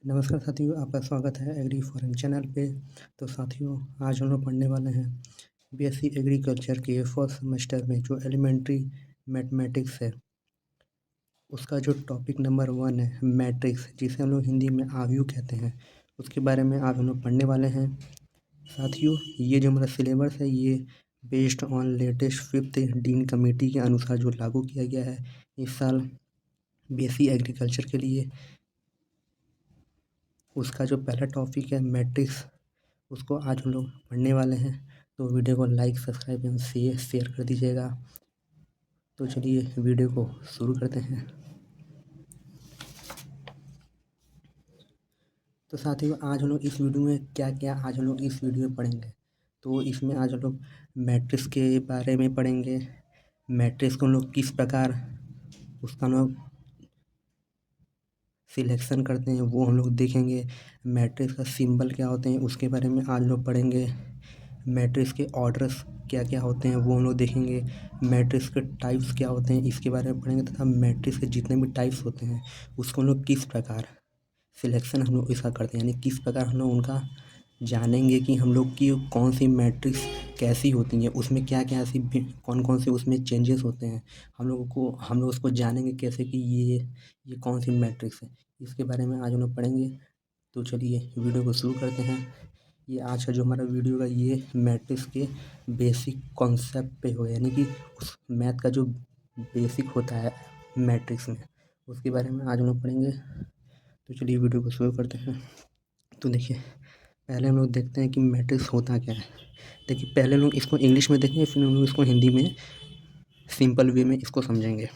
नमस्कार साथियों, आपका स्वागत है एग्री फॉरेन चैनल पे। तो साथियों, आज हम लोग पढ़ने वाले हैं बीएससी एग्रीकल्चर के फर्स्ट सेमेस्टर में जो एलिमेंट्री मैथमेटिक्स है, उसका जो टॉपिक नंबर 1 है मैट्रिक्स, जिसे हम लोग हिंदी में आव्यूह कहते हैं, उसके बारे में आज हम लोग पढ़ने वाले हैं। साथियों, ये जो हमारा सिलेबस है ये based on latest 5th dean committee के अनुसार जो लागू किया गया है इस साल बीएससी एग्रीकल्चर के लिए। उसका जो पहला टॉपिक है मैट्रिक्स, उसको आज हम लोग पढ़ने वाले हैं। तो वीडियो को लाइक, सब्सक्राइब एवं शेयर कर दीजिएगा। तो चलिए वीडियो को शुरू करते हैं। तो साथियों, आज हम लोग इस वीडियो में आज हम लोग इस वीडियो में पढ़ेंगे। तो इसमें आज हम लोग मैट्रिक्स के बारे में पढ़ेंगे। मैट्रिक्स को हम लोग किस प्रकार उसका हम लोग सिलेक्शन करते हैं वो हम लोग देखेंगे। मैट्रिक्स का सिंबल क्या होते हैं उसके बारे में आज लोग पढ़ेंगे। मैट्रिक्स के ऑर्डर्स क्या क्या होते हैं वो हम लोग देखेंगे। मैट्रिक्स के टाइप्स क्या होते हैं इसके बारे में पढ़ेंगे, तथा मैट्रिक्स के जितने भी टाइप्स होते हैं उसको हम लोग किस प्रकार सिलेक्शन हम लोग इसका करते हैं, यानी किस प्रकार हम लोग उनका जानेंगे कि हम लोग की कौन सी मैट्रिक्स कैसी होती हैं, उसमें क्या क्या ऐसी कौन कौन से उसमें चेंजेस होते हैं। हम लोग उसको जानेंगे कैसे कि ये कौन सी मैट्रिक्स है, इसके बारे में आज हम लोग पढ़ेंगे। तो चलिए वीडियो को शुरू करते हैं। ये आज का जो हमारा वीडियो का ये मैट्रिक्स के बेसिक कॉन्सेप्ट पे हो, यानी कि उस मैथ का जो बेसिक होता है मैट्रिक्स में, उसके बारे में आज हम लोग पढ़ेंगे। तो चलिए वीडियो को शुरू करते हैं। तो देखिए, पहले हम लोग देखते हैं कि मैट्रिक्स होता क्या है। देखिए, पहले हम लोग इसको इंग्लिश में देखेंगे, फिर हम लोग इसको हिंदी में सिंपल वे में इसको समझेंगे।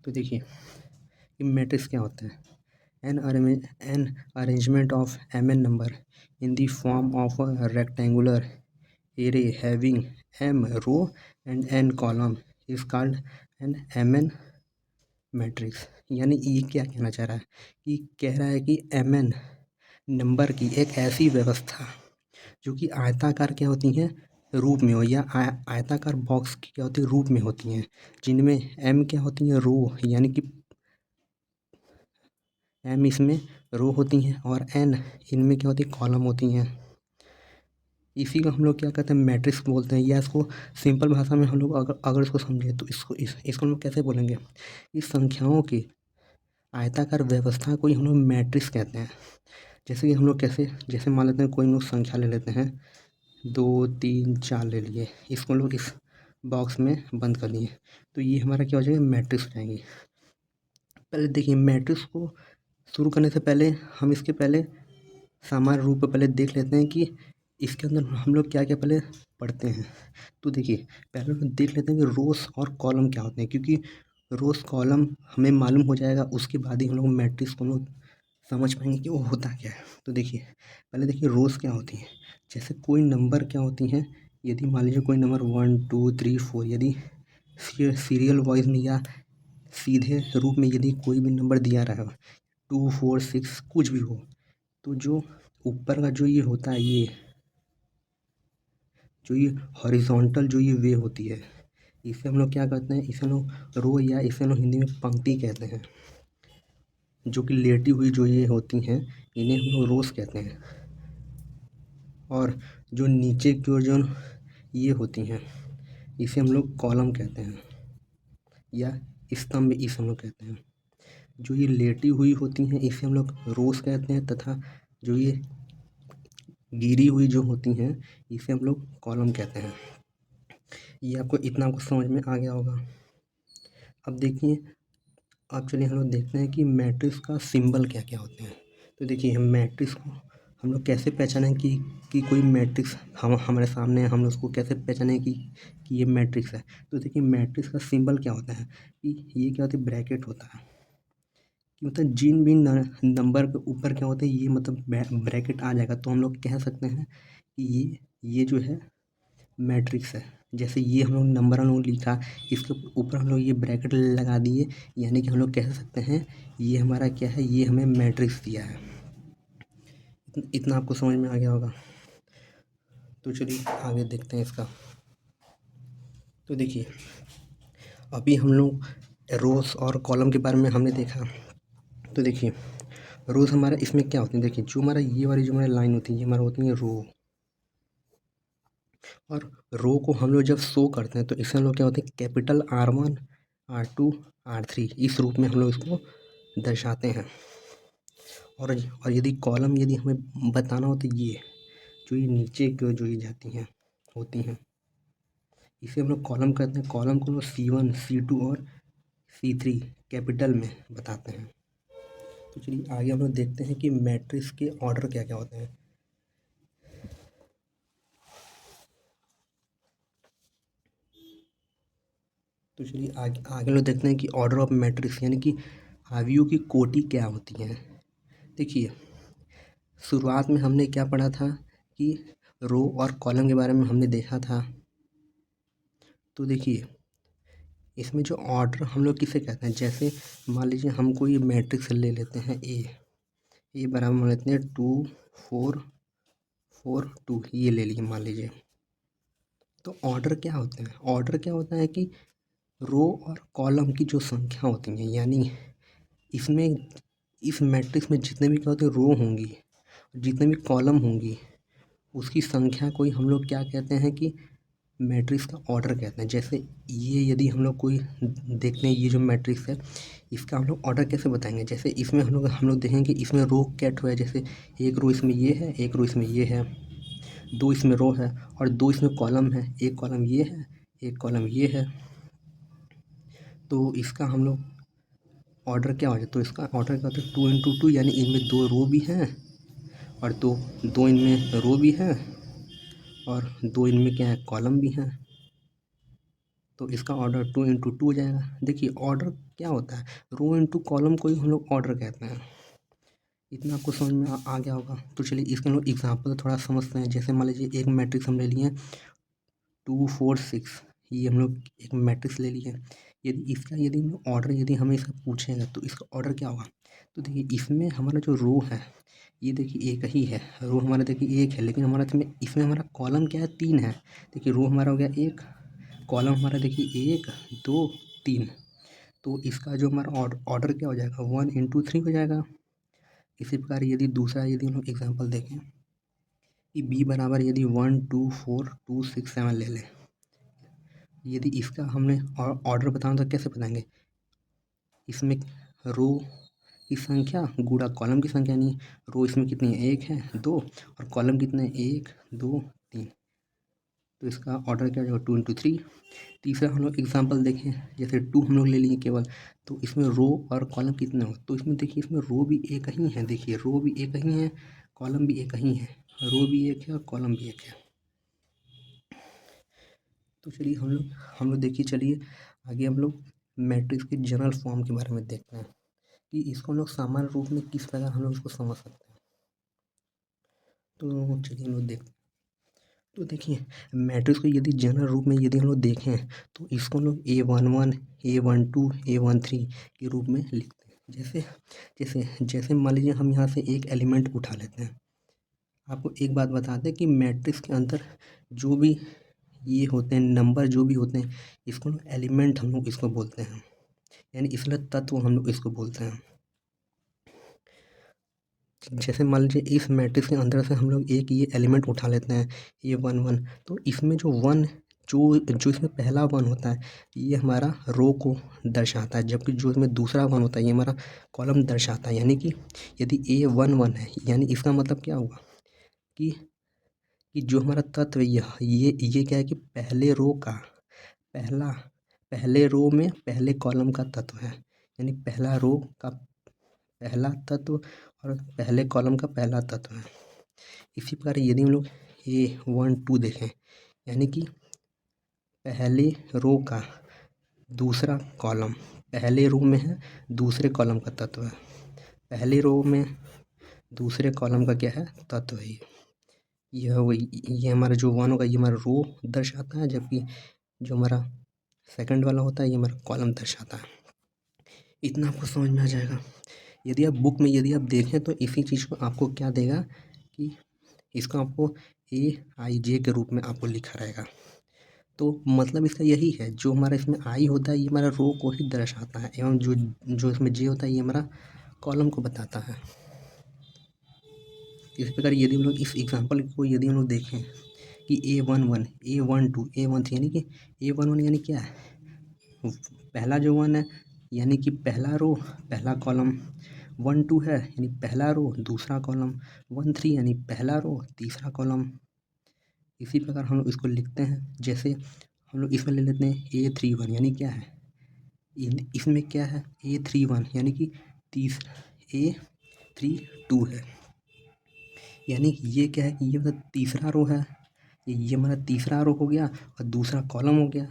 तो देखिए कि मैट्रिक्स क्या होता है। An arrangement of mn number in the form of a rectangular array having m row and n column is called an mn matrix. यानी ये क्या कहना चाह रहा है कि कह रहा है कि mn नंबर की एक ऐसी व्यवस्था जो कि आयताकार क्या होती हैं रूप में हो, या आयताकार बॉक्स की क्या होती है रूप में होती हैं, जिनमें m क्या होती हैं रो, यानी कि m इसमें रो होती हैं और n इनमें क्या होती है कॉलम होती हैं। इसी को हम लोग क्या कहते हैं मैट्रिक्स बोलते हैं। या इसको सिंपल भाषा में हम लोग अगर इसको समझें तो इसको हम लोग कैसे बोलेंगे, इस संख्याओं की आयताकार व्यवस्था को ही हम लोग मैट्रिक्स कहते हैं। जैसे कि हम लोग जैसे मान लेते हैं कोई हम लोग संख्या ले लेते हैं 2 3 4 ले लिए, इसको लोग इस बॉक्स में बंद कर लिए, तो ये हमारा क्या हो जाएगा मैट्रिक्स हो जाएंगी। पहले देखिए, मैट्रिक्स को शुरू करने से पहले हम इसके पहले सामान्य रूप में पहले देख लेते हैं कि इसके अंदर हम लोग क्या क्या पहले पढ़ते हैं। तो देखिए, पहले हम देख लेते हैं कि रोस और कॉलम क्या होते हैं, क्योंकि रोस कॉलम हमें मालूम हो जाएगा, उसके बाद ही हम लोग मैट्रिक्स को हम लोग समझ पाएंगे कि वो होता क्या है। तो देखिए, पहले देखिए रोस क्या होती हैं। जैसे कोई नंबर क्या होती हैं, यदि मान लीजिए कोई नंबर 1 2 3 4, यदि सीरियल वाइज में या सीधे रूप में यदि कोई भी नंबर दिया रहा हो 2 4 6 कुछ भी हो, तो जो ऊपर का जो ये होता है ये हॉरिजॉन्टल जो ये वे होती है, इसे हम लोग क्या कहते हैं, इसे हम लोग रो या इसे हम लोग हिंदी में पंक्ति कहते हैं। जो कि लेटी हुई जो ये होती हैं इन्हें हम लोग रोस कहते हैं। और जो नीचे की ओर जो ये होती हैं इसे हम लोग कॉलम कहते हैं या स्तंभ इसे हम लोग कहते हैं। जो ये लेटी हुई होती हैं इसे हम लोग रोस कहते हैं, तथा जो ये गिरी हुई जो होती हैं इसे हम लोग कॉलम कहते हैं। ये आपको समझ में आ गया होगा। अब देखिए, अब चलिए हम लोग देखते हैं कि मैट्रिक्स का सिंबल क्या क्या होते हैं। तो देखिए, हम मैट्रिक्स को हम लोग कैसे पहचानें कि कोई मैट्रिक्स हमारे सामने है, हम लोग उसको कैसे पहचानें कि ये मैट्रिक्स है। तो देखिए, मैट्रिक्स का सिंबल क्या होता है कि ये क्या होता है ब्रैकेट होता है, कि मतलब जिन भी नंबर के ऊपर क्या होता है ये मतलब ब्रैकेट आ जाएगा, तो हम लोग कह सकते हैं कि ये जो है मैट्रिक्स है। जैसे ये हम लोग नंबर हम लोग लिखा, इसके ऊपर हम लोग ये ब्रैकेट लगा दिए, यानी कि हम लोग कह सकते हैं ये हमारा क्या है, ये हमें मैट्रिक्स दिया है। इतना आपको समझ में आ गया होगा। तो चलिए आगे देखते हैं इसका। तो देखिए, अभी हम लोग रोस और कॉलम के बारे में हमने देखा। तो देखिए, रोज़ हमारा इसमें क्या होती है, देखिए जो हमारा ये वाली जो हमारी लाइन होती है ये हमारा होती है रो, और रो को हम लोग जब शो करते हैं तो इसमें हम लोग क्या होते हैं कैपिटल R1 R2 R3 इस रूप में हम लोग इसको दर्शाते हैं। और यदि कॉलम यदि हमें बताना हो तो ये जो ये नीचे की जो ये जाती हैं होती हैं इसे हम लोग कॉलम कहते हैं। कॉलम को हम लोग C1 C2 और C3 कैपिटल में बताते हैं। तो चलिए आगे हम लोग देखते हैं कि मैट्रिक्स के ऑर्डर क्या क्या होते हैं। तो चलिए आगे आगे लोग देखते हैं कि ऑर्डर ऑफ मैट्रिक्स यानी कि अवयवों की कोटि क्या होती है। देखिए शुरुआत में हमने क्या पढ़ा था कि रो और कॉलम के बारे में हमने देखा था। तो देखिए इसमें जो ऑर्डर हम लोग किसे कहते हैं, जैसे मान लीजिए हम कोई मैट्रिक्स ले लेते हैं ए बराबर मान लेते हैं 2 4 4 2 ये ले लिए मान लीजिए। तो ऑर्डर क्या होते हैं, ऑर्डर क्या होता है कि रो और कॉलम की जो संख्या होती है, यानी इसमें इस मैट्रिक्स में जितने भी क्या होते हैं रो होंगी, जितने भी कॉलम होंगी, उसकी संख्या को ही हम लोग क्या कहते हैं कि मैट्रिक्स का ऑर्डर कहते हैं। जैसे ये यदि हम लोग कोई देखते हैं ये जो मैट्रिक्स है इसका हम लोग ऑर्डर कैसे बताएंगे, जैसे इसमें हम लोग देखेंगे कि इसमें रो कैट हुआ है, जैसे एक रो इसमें ये है, एक रो इसमें ये है, दो इसमें रो है और दो इसमें कॉलम है, एक कॉलम ये है, एक कॉलम ये है। तो इसका हम लोग ऑर्डर क्या हो जाए, तो इसका ऑर्डर क्या होता है 2 × 2 यानी इनमें दो रो भी हैं और दो इनमें रो भी है और दो इनमें क्या है कॉलम भी हैं। तो इसका ऑर्डर 2 × 2 हो जाएगा। देखिए ऑर्डर क्या होता है, रो इंटू कॉलम को ही हम लोग ऑर्डर कहते हैं। इतना आपको समझ में आ गया होगा। तो चलिए इसके हम लोग एग्जाम्पल थोड़ा समझते हैं। जैसे मान लीजिए एक मैट्रिक्स हम ले लिए 2 4 6, ये हम लोग एक मैट्रिक्स ले लिए। यदि हम लोग ऑर्डर यदि हमें इसका पूछेगा तो इसका ऑर्डर क्या होगा। तो देखिए इसमें हमारा जो रो है ये देखिए एक ही है, रो हमारा देखिए एक है, लेकिन हमारा इसमें हमारा कॉलम क्या है 3 है। देखिए रो हमारा हो गया एक, कॉलम हमारा देखिए 1 2 3। तो इसका जो हमारा ऑर्डर क्या हो जाएगा 1 × 3 हो जाएगा। इसी प्रकार यदि हम लोग एग्जाम्पल देखें कि बी बराबर यदि 1 2 4 2 6 7 ले लें, यदि इसका हमने ऑर्डर बताना तो कैसे बताएंगे, इसमें रो की संख्या गुणा कॉलम की संख्या, यानी रो इसमें कितनी है 1 है 2 और कॉलम कितने हैं 1 2 3। तो इसका ऑर्डर क्या हो जाएगा 2 × 3। तीसरा हम लोग एग्जाम्पल देखें, जैसे 2 हम लोग ले लिए केवल, तो इसमें रो और कॉलम कितने हो, तो इसमें देखिए इसमें रो भी एक ही है, देखिए रो भी एक ही है कॉलम भी एक ही है, रो भी एक है और कॉलम भी एक है। तो चलिए हम लोग देखिए चलिए आगे हम लोग मैट्रिक्स के जनरल फॉर्म के बारे में देखते हैं कि इसको हम लोग सामान्य रूप में किस प्रकार हम लोग इसको समझ सकते हैं। तो चलिए हम लोग देखते हैं। तो देखिए मैट्रिक्स को यदि जनरल रूप में यदि हम लोग देखें तो इसको हम लोग A11 A12 A13 के रूप में लिखते हैं। जैसे जैसे जैसे मान लीजिए हम यहाँ से एक एलिमेंट उठा लेते हैं। आपको एक बात बता दें कि मैट्रिक्स के अंदर जो भी ये होते हैं नंबर जो भी होते हैं इसको एलिमेंट हम लोग इसको बोलते हैं, यानी इसलिए तत्व हम लोग इसको बोलते हैं। जैसे मान लीजिए इस मैट्रिक्स के अंदर से हम लोग एक ये एलिमेंट उठा लेते हैं A11, तो इसमें जो वन जो इसमें पहला वन होता है ये हमारा रो को दर्शाता है, जबकि जो इसमें दूसरा वन होता है ये हमारा कॉलम दर्शाता है। यानी कि यदि A11 है यानी इसका मतलब क्या हुआ कि जो हमारा तत्व ये क्या है कि पहले रो का पहले रो में पहले कॉलम का तत्व है, यानी पहला रो का पहला तत्व और पहले कॉलम का पहला तत्व है। इसी प्रकार यदि हम लोग A12 देखें, यानी कि पहले रो का दूसरा कॉलम पहले रो में है दूसरे कॉलम का तत्व है, पहले रो में दूसरे कॉलम का क्या है तत्व है। ये हमारा जो वन होगा ये हमारा रो दर्शाता है, जबकि जो हमारा सेकंड वाला होता है ये हमारा कॉलम दर्शाता है। इतना आपको समझ में आ जाएगा। यदि आप बुक में यदि आप देखें तो इसी चीज़ को आपको क्या देगा कि इसको आपको AIJ के रूप में आपको लिखा रहेगा। तो मतलब इसका यही है, जो हमारा इसमें आई होता है ये हमारा रो को ही दर्शाता है, एवं जो इसमें जे होता है ये हमारा कॉलम को बताता है। इसी प्रकार यदि हम लोग इस एग्जाम्पल को यदि हम लोग देखें कि A11 A12 A13 यानी कि A11 यानी क्या है, पहला जो 1 है यानी कि पहला रो पहला कॉलम, 12 है यानी पहला रो दूसरा कॉलम, 13 यानी पहला रो तीसरा कॉलम। इसी प्रकार हम लोग इसको लिखते हैं, जैसे हम लोग इसमें ले लेते हैं A31 यानी क्या है, इसमें क्या है A31 यानी कि A32 है, यानी ये क्या है कि ये मतलब तीसरा रो है, ये हमारा तीसरा रो हो गया और दूसरा कॉलम हो गया,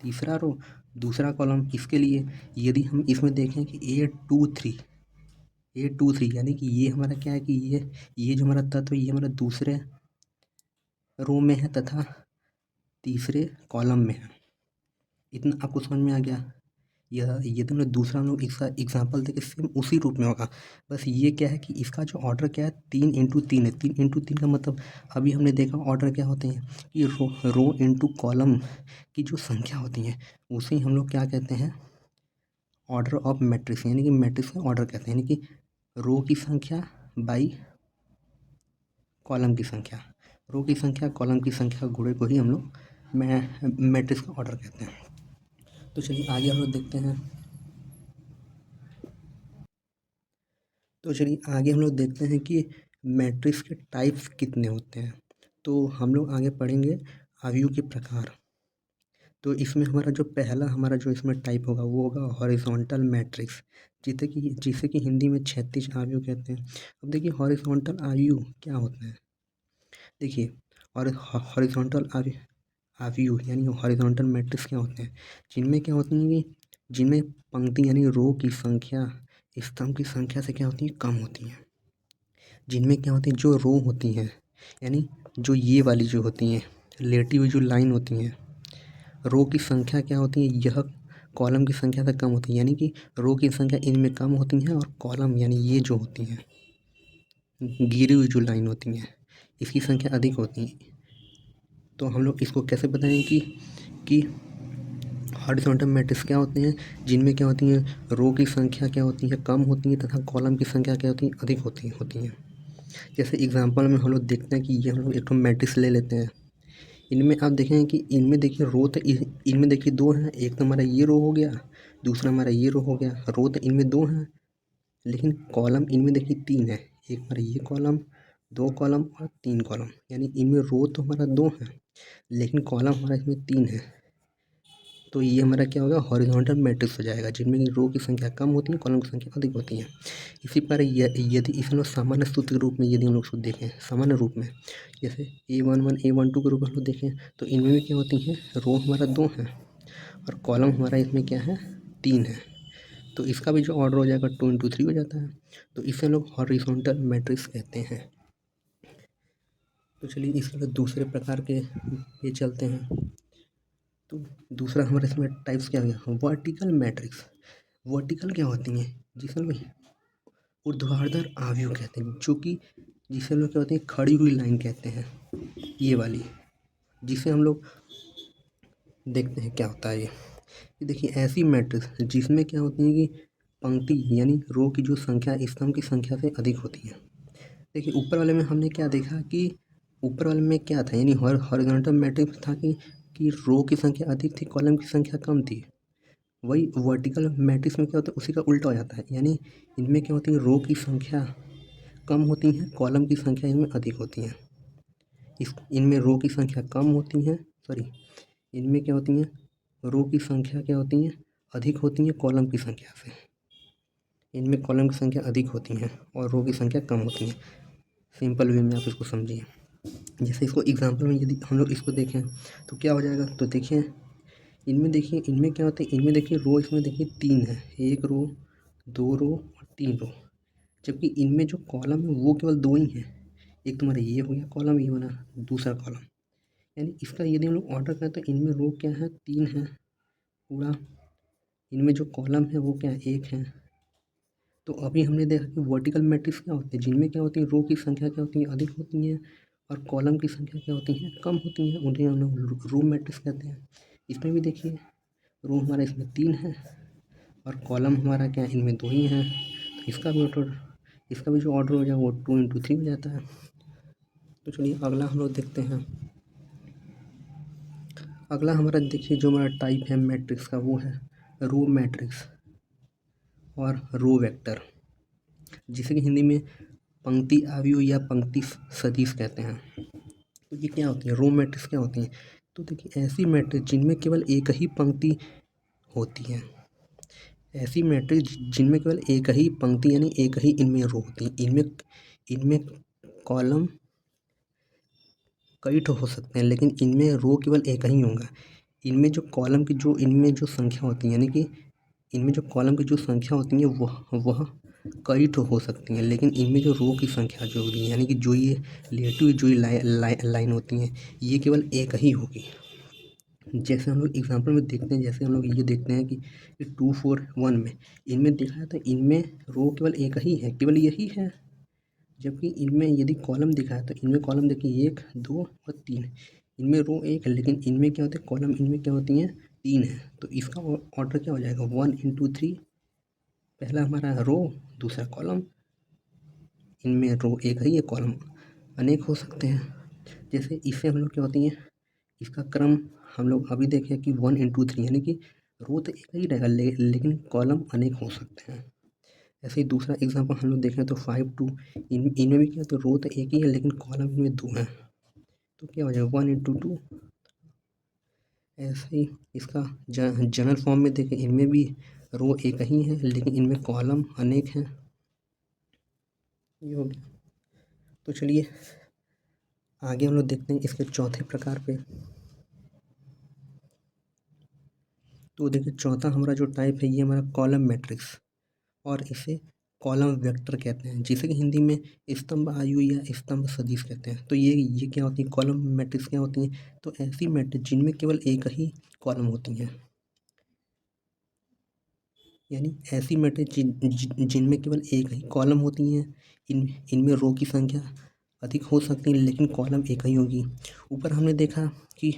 तीसरा रो दूसरा कॉलम। इसके लिए यदि हम इसमें देखें कि A23 यानी कि ये हमारा क्या है कि ये जो हमारा तत्व ये हमारा दूसरे रो में है तथा तीसरे कॉलम में है। इतना आपको समझ में आ गया। ये तो हमने दूसरा हम लोग इसका एग्जाम्पल देखे सेम उसी रूप में होगा, बस ये क्या है कि इसका जो ऑर्डर क्या है 3x3 है। 3x3 का मतलब अभी हमने देखा ऑर्डर क्या होते हैं कि रो इंटू कॉलम की जो संख्या होती है उसे हम लोग क्या कहते हैं, ऑर्डर ऑफ मैट्रिक्स, यानी कि मैट्रिक्स का ऑर्डर कहते हैं, यानी कि रो की संख्या बाई कॉलम की संख्या, रो की संख्या कॉलम की संख्या गुणे को ही हम लोग मैट्रिक्स का ऑर्डर कहते हैं। तो चलिए आगे हम लोग देखते हैं। तो चलिए आगे हम लोग देखते हैं कि मैट्रिक्स के टाइप्स कितने होते हैं। तो हम लोग आगे पढ़ेंगे अवयव के प्रकार। तो इसमें हमारा जो पहला हमारा जो इसमें टाइप होगा वो होगा हॉरिजॉन्टल मैट्रिक्स, जिसे कि हिंदी में क्षैतिज अवयव कहते हैं। अब देखिए हॉरिजॉन्टल अवयव क्या होता है, देखिए और हॉरिजॉन्टल अवयव यानी हॉरिजॉन्टल मैट्रिक्स क्या होते हैं, जिनमें क्या होती है कि जिनमें पंक्ति यानी रो की संख्या स्तंभ की संख्या से क्या होती है कम होती हैं। जिनमें क्या होती है जो रो होती हैं यानी जो ये वाली जो होती हैं लेटी हुई जो लाइन होती हैं, रो की संख्या क्या होती है यह कॉलम की संख्या से कम होती है, यानी कि रो की संख्या इनमें कम होती है और कॉलम यानी ये जो होती हैं गिरी हुई जो लाइन होती हैं इसकी संख्या अधिक होती है। तो हम लोग इसको कैसे बताएं कि हॉरिजॉन्टल मैट्रिक्स क्या होते हैं, जिनमें क्या होती हैं रो की संख्या क्या होती है कम होती है तथा कॉलम की संख्या क्या होती है अधिक होती हैं। जैसे एग्जांपल में हम लोग देखते हैं कि ये हम लोग एक मैट्रिक्स ले लेते हैं। इनमें आप देखें कि इनमें देखिए रो तो इनमें देखिए दो हैं, एक तो हमारा ये रो हो गया, दूसरा हमारा ये रो हो गया। रो तो इनमें दो हैं लेकिन कॉलम इनमें देखिए तीन है, एक हमारा ये कॉलम, दो कॉलम और तीन कॉलम, यानी इनमें रो तो हमारा दो है लेकिन कॉलम हमारा इसमें तीन है। तो ये हमारा क्या होगा हॉरिजॉन्टल मैट्रिक्स हो जाएगा, जिनमें रो की संख्या कम होती है कॉलम की संख्या अधिक होती है। इसी प्रकार यदि इस हम लोग सामान्य सूत्र के रूप में यदि हम लोग उसको देखें सामान्य रूप में, जैसे A11 A12 के रूप में हम लोग देखें तो इनमें भी क्या होती है रो हमारा दो है और कॉलम हमारा इसमें क्या है तीन है। तो इसका भी जो ऑर्डर हो जाएगा 2x3 हो जाता है। तो इसे हम लोग हॉरिजॉन्टल मैट्रिक्स कहते हैं। तो चलिए इसके बाद दूसरे प्रकार के ये चलते हैं। तो दूसरा हमारे इसमें टाइप्स क्या हो गया वर्टिकल मैट्रिक्स। वर्टिकल क्या होती हैं जिसे हम ऊर्ध्वाधर अवयव कहते हैं, जो कि जिसे हम लोग क्या होते हैं खड़ी हुई लाइन कहते हैं, ये वाली, जिसे हम लोग देखते हैं क्या होता है ये देखिए ऐसी मैट्रिक्स जिसमें क्या होती है कि पंक्ति यानी रो की जो संख्या स्तंभ की संख्या से अधिक होती है। देखिए ऊपर वाले में हमने क्या देखा कि ऊपर वाले में क्या था यानी हॉरिजॉन्टल मैट्रिक्स था कि रो की संख्या अधिक थी कॉलम की संख्या कम थी। वही वर्टिकल मैट्रिक्स में क्या होता है उसी का उल्टा हो जाता है, यानी इनमें क्या होती है रो की संख्या कम होती हैं कॉलम की संख्या इनमें अधिक होती हैं। इनमें रो की संख्या कम होती हैं, सॉरी, इनमें क्या होती हैं रो की संख्या क्या होती हैं अधिक होती हैं कॉलम की संख्या से। इनमें कॉलम की संख्या अधिक होती हैं और रो की संख्या कम होती है। सिंपल वे में आप इसको समझिए। जैसे इसको एग्जांपल में यदि हम लोग इसको देखें तो क्या हो जाएगा, तो देखिए इनमें क्या होता है, इनमें देखिए रो इसमें देखिए तीन है, एक रो दो रो और तीन रो, जबकि इनमें जो कॉलम है वो केवल दो ही हैं। एक तुम्हारा ये हो गया कॉलम, ये बना दूसरा कॉलम, यानी इसका यदि हम लोग ऑर्डर करें तो इनमें रो क्या है तीन है पूरा, इनमें जो कॉलम है वो क्या है एक है। तो अभी हमने देखा कि वर्टिकल मैट्रिक्स क्या होते हैं जिनमें क्या होती है रो की संख्या क्या होती है अधिक होती है और कॉलम की संख्या क्या होती है कम होती हैं, उन्हें हम लोग रो मैट्रिक्स कहते हैं। इसमें भी देखिए रो हमारा इसमें तीन है और कॉलम हमारा क्या है इनमें दो ही हैं, तो इसका भी ऑर्डर इसका भी जो ऑर्डर हो जाएगा वो 2 × 3 हो जाता है। तो चलिए अगला हम लोग देखते हैं। अगला हमारा देखिए जो हमारा टाइप है मैट्रिक्स का वो है रो मैट्रिक्स और रो वेक्टर, जिसे कि हिंदी में पंक्ति आव्यूह या पंक्ति सदिश कहते हैं। तो ये क्या होती है, रो मैट्रिक्स क्या होती हैं? तो देखिए ऐसी मैट्रिक्स जिनमें केवल एक ही पंक्ति होती है, ऐसी मैट्रिक्स जिनमें केवल एक ही पंक्ति यानी एक ही इनमें रो होती है। इनमें कॉलम कई ठो हो सकते हैं लेकिन इनमें रो केवल एक ही होगा। इनमें जो कॉलम की जो इनमें जो संख्या होती है यानी कि इनमें जो कॉलम की जो संख्या होती है वह कई ठो हो सकती हैं, लेकिन इनमें जो रो की संख्या जो होगी यानी कि जो ये रिलेटिव जो लाइन होती हैं ये केवल एक ही होगी। जैसे हम लोग एग्जाम्पल में देखते हैं, जैसे हम लोग ये देखते हैं कि 2 4 1 में इनमें देखा है तो इनमें रो केवल एक ही है, केवल यही है। जबकि इनमें यदि कॉलम दिखा है तो इनमें कॉलम देखिए 1 2 और 3, इनमें रो एक है लेकिन इनमें क्या होते हैं कॉलम, इनमें क्या होती हैं 3 है। तो इसका ऑर्डर क्या हो जाएगा 1 × 3, पहला हमारा रो दूसरा कॉलम। इनमें रो एक ही है, कॉलम अनेक हो सकते हैं। जैसे इससे हम लोग क्या होती हैं, इसका क्रम हम लोग अभी देखें कि 1 × 3 यानी कि रो तो एक ही रहेगा लेकिन कॉलम अनेक हो सकते हैं। ऐसे ही दूसरा एग्जांपल हम लोग देखें तो 5 2, इनमें भी क्या तो रो तो एक ही है लेकिन कॉलम इनमें 2 हैं। तो क्या हो जाएगा 1 × 2। ऐसे ही इसका जनरल फॉर्म में देखें, इनमें भी रो एक ही है लेकिन इनमें कॉलम अनेक हैं। ये हो गया। तो चलिए आगे हम लोग देखते हैं इसके चौथे प्रकार पे। तो देखिए चौथा हमारा जो टाइप है ये हमारा कॉलम मैट्रिक्स और इसे कॉलम वेक्टर कहते हैं, जिसे कि हिंदी में स्तंभ आयु या स्तंभ सदिश कहते हैं। तो ये क्या होती है, कॉलम मैट्रिक्स क्या होती हैं? तो ऐसी मैट्रिक्स जिनमें केवल एक ही कॉलम होती हैं, यानी ऐसी मैट्रिक्स जिनमें केवल एक ही कॉलम होती हैं। इनमें रो की संख्या अधिक हो सकती है लेकिन कॉलम एक ही होगी। ऊपर हमने देखा कि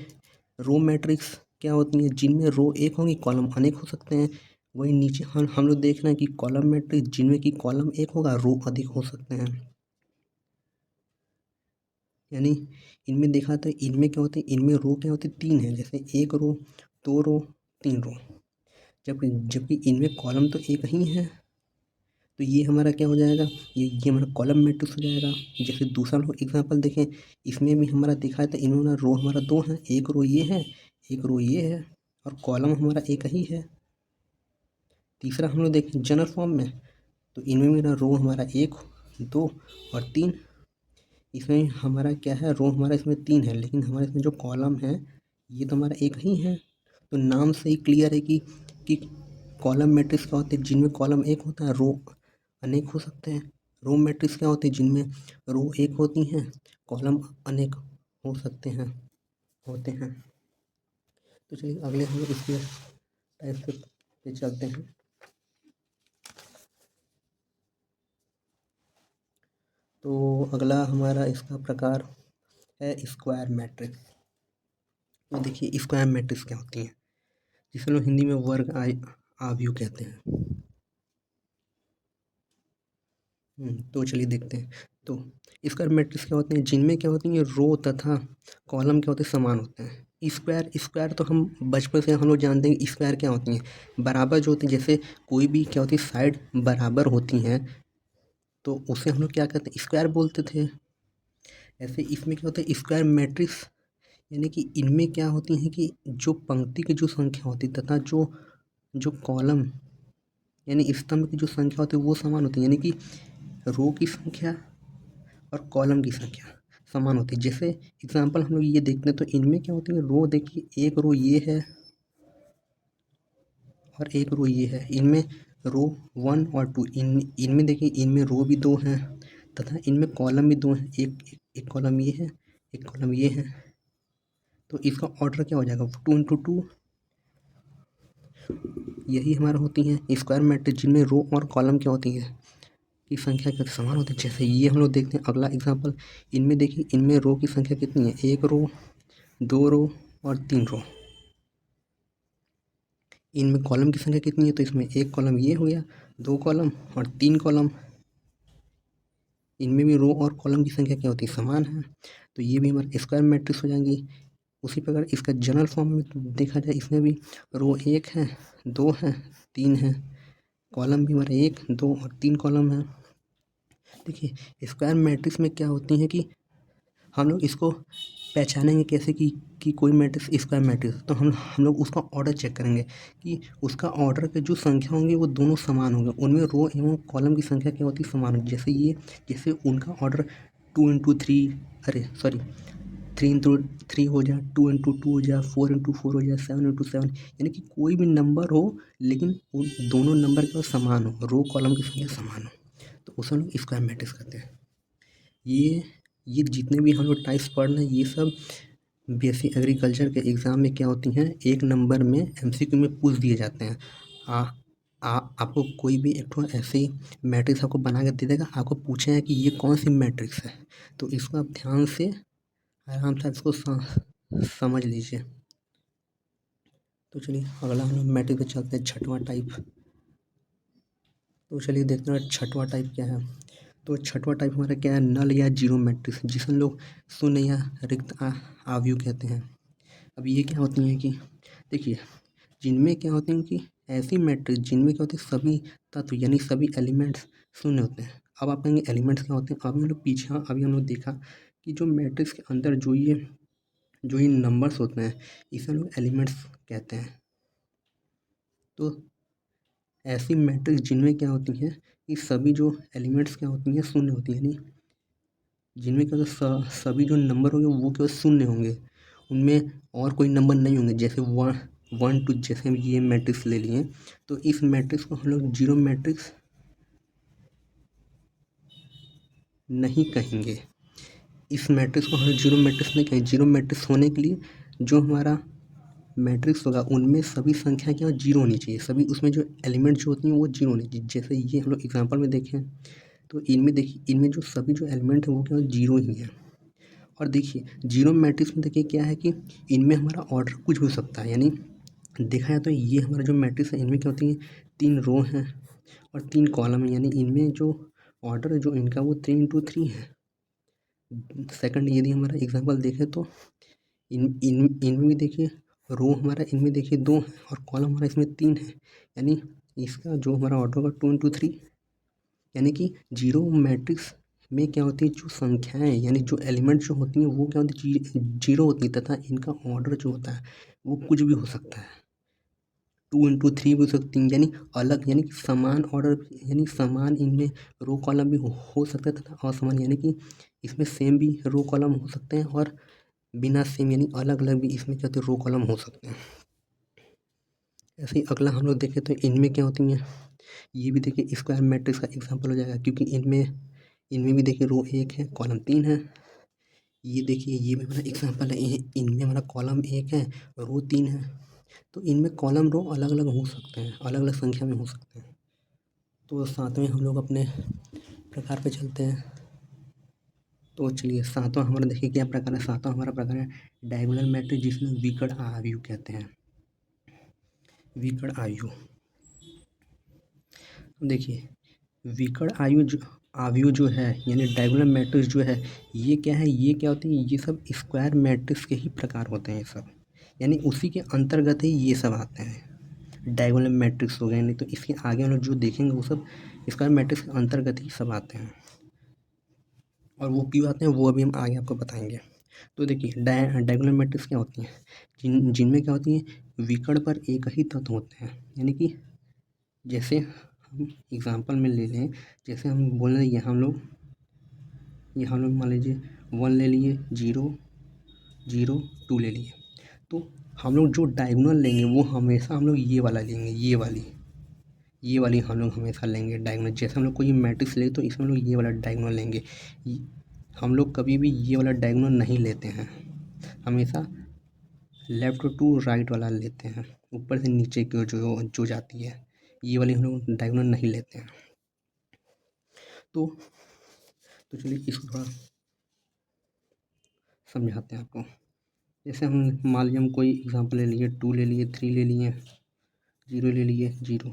रो मैट्रिक्स क्या होती हैं, जिनमें रो एक होंगी कॉलम अनेक हो सकते हैं। वही नीचे हम लोग देख रहे हैं कि कॉलम मैट्रिक्स जिनमें कि कॉलम एक होगा रो अधिक हो सकते हैं। यानी इनमें देखा तो इनमें क्या होते हैं, इनमें रो क्या होते हैं 3 है, जैसे 1 रो 2 रो 3 रो। जबकि जबकि इनमें कॉलम तो एक ही है। तो ये हमारा क्या हो जाएगा, ये हमारा कॉलम मैट्रिक्स हो जाएगा। जैसे दूसरा लो एग्जांपल देखें, इसमें भी हमारा दिखा है तो इन्होंने रो हमारा 2 है, एक रो ये है एक रो ये है और कॉलम हमारा एक ही है। तीसरा हम लोग देखें जनरल फॉर्म में, तो इनमें मेरा रो हमारा 1 2 और 3। इसमें हमारा क्या है, रो हमारा इसमें 3 है लेकिन हमारे इसमें जो कॉलम है ये तो हमारा एक ही है। तो नाम से ही क्लियर है कि कॉलम मैट्रिक्स क्या होते हैं, जिनमें कॉलम एक होता है रो अनेक हो सकते हैं। रो मैट्रिक्स क्या होते हैं, जिनमें रो एक होती हैं कॉलम अनेक हो सकते हैं होते हैं। तो चलिए अगले हम लोग इसके टाइप पे चलते हैं। तो अगला हमारा इसका प्रकार है स्क्वायर मैट्रिक्स। तो देखिए स्क्वायर मैट्रिक्स क्या होती है, जिसे लोग हिंदी में वर्ग आव्यूह कहते हैं। तो चलिए देखते हैं। तो स्क्वायर मैट्रिक्स क्या होते हैं, जिनमें क्या होती है रो तथा कॉलम क्या होते हैं समान होते हैं। स्क्वायर स्क्वायर तो हम बचपन से हम लोग जानते हैं कि स्क्वायर क्या होती हैं, बराबर जो होती है। जैसे कोई भी क्या होती है साइड बराबर होती हैं तो उसे हम लोग क्या कहते हैं स्क्वायर बोलते थे। ऐसे इसमें क्या होता है स्क्वायर मैट्रिक्स, यानी कि इनमें क्या होती हैं कि जो पंक्ति की जो संख्या होती है तथा जो जो कॉलम यानी स्तंभ की जो संख्या होती है वो समान होती है, यानी कि रो की संख्या और कॉलम की संख्या समान होती है। जैसे एग्जांपल हम लोग ये देखते हैं तो इनमें क्या होती है रो देखिए, एक रो ये है और एक रो ये है। इनमें रो 1 और 2, इनमें देखिए इनमें रो भी 2 हैं तथा इनमें कॉलम भी 2 हैं। एक कॉलम ये है एक कॉलम ये है। तो इसका ऑर्डर क्या हो जाएगा 2 × 2। यही हमारा होती हैं स्क्वायर मैट्रिक्स जिनमें रो और कॉलम क्या होती है की संख्या क्या समान होती है। जैसे ये हम लोग देखते हैं अगला एग्जांपल, इनमें देखिए इनमें रो की संख्या कितनी है, एक रो 2 रो और 3 रो। इनमें कॉलम की संख्या कितनी है, तो इसमें एक कॉलम ये हो गया, 2 कॉलम और 3 कॉलम। इनमें भी रो और कॉलम की संख्या क्या होती है, समान है, तो ये भी हमारा स्क्वायर मैट्रिक्स हो जाएंगी। उसी प्रकार इसका जनरल फॉर्म में देखा जाए, इसमें भी रो 1 है, 2 है, 3 है, कॉलम भी हमारा 1, 2 और 3 कॉलम है। देखिए स्क्वायर मैट्रिक्स में क्या होती है कि हम लोग इसको पहचानेंगे कैसे कि कोई मैट्रिक्स स्क्वायर मैट्रिक्स, तो हम लोग उसका ऑर्डर चेक करेंगे कि उसका ऑर्डर के जो संख्या होंगी वो दोनों समान होंगे, उनमें रो एवं कॉलम की संख्या क्या होती है, समान होगी। जैसे उनका ऑर्डर 2 into 3, अरे सॉरी 3 into 3 हो जाए, 2 into 2 हो जाए, 4 into 4 हो जाए, 7 into 7, यानी कि कोई भी नंबर हो लेकिन उन दोनों नंबर के समान हो, रो कॉलम की संख्या समान हो, तो उसे हम लोग स्क्वायर मैट्रिक्स कहते हैं। ये जितने भी हम लोग टाइप्स पढ़ रहे हैं ये सब बेसिक एग्रीकल्चर के एग्ज़ाम में क्या होती हैं, एक नंबर में एमसीक्यू में पूछ दिए जाते हैं। आपको कोई भी एक ठो ऐसी मैट्रिक्स आपको बना के दे देगा, आपको पूछे कि ये कौन सी मैट्रिक्स है, तो इसको आप ध्यान से आराम से इसको समझ लीजिए। तो चलिए अगला हम लोग मैट्रिक्स पे चलते हैं, छठवां टाइप। तो चलिए देखते हैं छठवां टाइप क्या है। तो छठवां टाइप हमारा क्या है, नल या जीरो मैट्रिक्स, जिसे हम लोग शून्य या रिक्त आव्यूह कहते हैं। अब ये क्या होती हैं कि देखिए जिनमें क्या होते हैं कि ऐसी मैट्रिक्स जिनमें क्या होते हैं सभी तत्व यानी सभी एलिमेंट्स शून्य होते हैं। अब आप कहेंगे एलिमेंट्स क्या होते हैं, अभी हम लोग पीछे अभी हम लोग देखा कि जो मैट्रिक्स के अंदर जो ये नंबर्स होते हैं इसे हम लोग एलिमेंट्स कहते हैं। तो ऐसी मैट्रिक्स जिनमें क्या होती हैं कि सभी जो एलिमेंट्स क्या होती हैं शून्य होती हैं, यानी जिनमें क्या होता है सभी जो नंबर होंगे वो केवल शून्य होंगे, उनमें और कोई नंबर नहीं होंगे। जैसे 1 2, जैसे हम ये मैट्रिक्स ले लिए, तो इस मैट्रिक्स को हम लोग जीरो मैट्रिक्स नहीं कहेंगे। इस मैट्रिक्स को हम जीरो मैट्रिक्स नहीं कहेंगे। जीरो मैट्रिक्स होने के लिए जो हमारा मैट्रिक्स होगा उनमें सभी संख्या क्या जीरो होनी चाहिए, सभी उसमें जो एलिमेंट जो होती हैं वो जीरो होनी चाहिए। जैसे ये हम लोग एग्जाम्पल में देखें तो इनमें देखिए इनमें जो सभी जो एलिमेंट हैं वो क्या जीरो ही हैं। और देखिए जीरो मैट्रिक्स में देखिए क्या है कि इनमें हमारा ऑर्डर कुछ भी हो सकता है, यानी देखा जाए तो ये हमारा जो मैट्रिक्स है इनमें क्या होती है 3 रो हैं और 3 कॉलम है, यानी इनमें जो ऑर्डर है जो इनका वो 3 into 3 है। सेकंड यदि हमारा एग्जांपल देखें तो इनमें भी देखिए रो हमारा इनमें देखिए 2 है और कॉलम हमारा इसमें 3 है, यानी इसका जो हमारा ऑर्डर होगा 2 into 3, यानी कि जीरो मैट्रिक्स में क्या होती है जो संख्याएं यानी जो एलिमेंट जो होती हैं वो क्या होती है जीरो होती है, तथा इनका ऑर्डर जो होता है वो कुछ भी हो सकता है, 2 into 3 भी हो सकती हैं, यानी अलग यानी कि समान ऑर्डर यानी समान इनमें रो कॉलम भी हो सकता है तथा असमान यानी कि इसमें सेम भी रो कॉलम हो सकते हैं और बिना सेम यानी अलग अलग भी इसमें क्या होते हैं रो कॉलम हो सकते हैं। ऐसे ही अगला हम लोग देखें तो इनमें क्या होती हैं, ये भी देखिए स्क्वायर मैट्रिक्स का एग्जांपल हो जाएगा, क्योंकि इनमें इनमें भी देखिए रो 1 है कॉलम 3 है। ये देखिए ये भी हमारा एग्जांपल है, इनमें हमारा कॉलम 1 है रो 3 है। तो इनमें कॉलम रो अलग अलग हो सकते हैं, अलग अलग संख्या में हो सकते हैं। तो साथ में हम लोग अपने प्रकार पे चलते हैं। तो चलिए सातवां हमारा देखिए क्या प्रकार है, सातवां हमारा प्रकार है डायगोनल मैट्रिक्स, जिसमें विकर्ण आव्यूह कहते हैं, विकर्ण आव्यूह। देखिए विकर्ण आव्यूह जो है यानी डायगोनल मैट्रिक्स जो है ये क्या है, ये क्या होते हैं, ये सब स्क्वायर मैट्रिक्स के ही प्रकार होते हैं, ये सब यानी उसी के अंतर्गत ही ये सब आते हैं। डायगोनल मैट्रिक्स हो गए, नहीं तो इसके आगे हम लोग जो देखेंगे वो सब स्क्वायर मैट्रिक्स के अंतर्गत ही सब आते हैं, और वो क्यों आते हैं वो अभी हम आगे आपको बताएंगे। तो देखिए डायगोनल मैट्रिक्स क्या होती हैं, जिनमें क्या होती है विकर्ण पर एक ही तत्व होते हैं, यानी कि जैसे हम एग्जांपल में ले लें, जैसे हम बोल रहे हैं यहाँ हम लोग मान लीजिए 1 ले लिए, 0 0 2 ले लिए, तो हम लोग जो डायगोनल लेंगे वो हमेशा हम लोग ये वाला लेंगे, ये वाली हम लोग हमेशा लेंगे डायगोनल। जैसे हम लोग कोई मैट्रिक्स ले तो इसमें हम लोग ये वाला डायगोनल लेंगे, हम लोग कभी भी ये वाला डायगोनल नहीं लेते हैं, हमेशा लेफ़्ट टू राइट वाला लेते हैं, ऊपर से नीचे की ओर जो जाती है, ये वाली हम लोग डायगोनल नहीं लेते हैं। तो चलिए इसको थोड़ा समझाते हैं आपको। जैसे हम मान लीजिए हम कोई एग्जांपल ले लिए, 2 ले लिए, 3 ले लिए, 0 ले लिए, 0,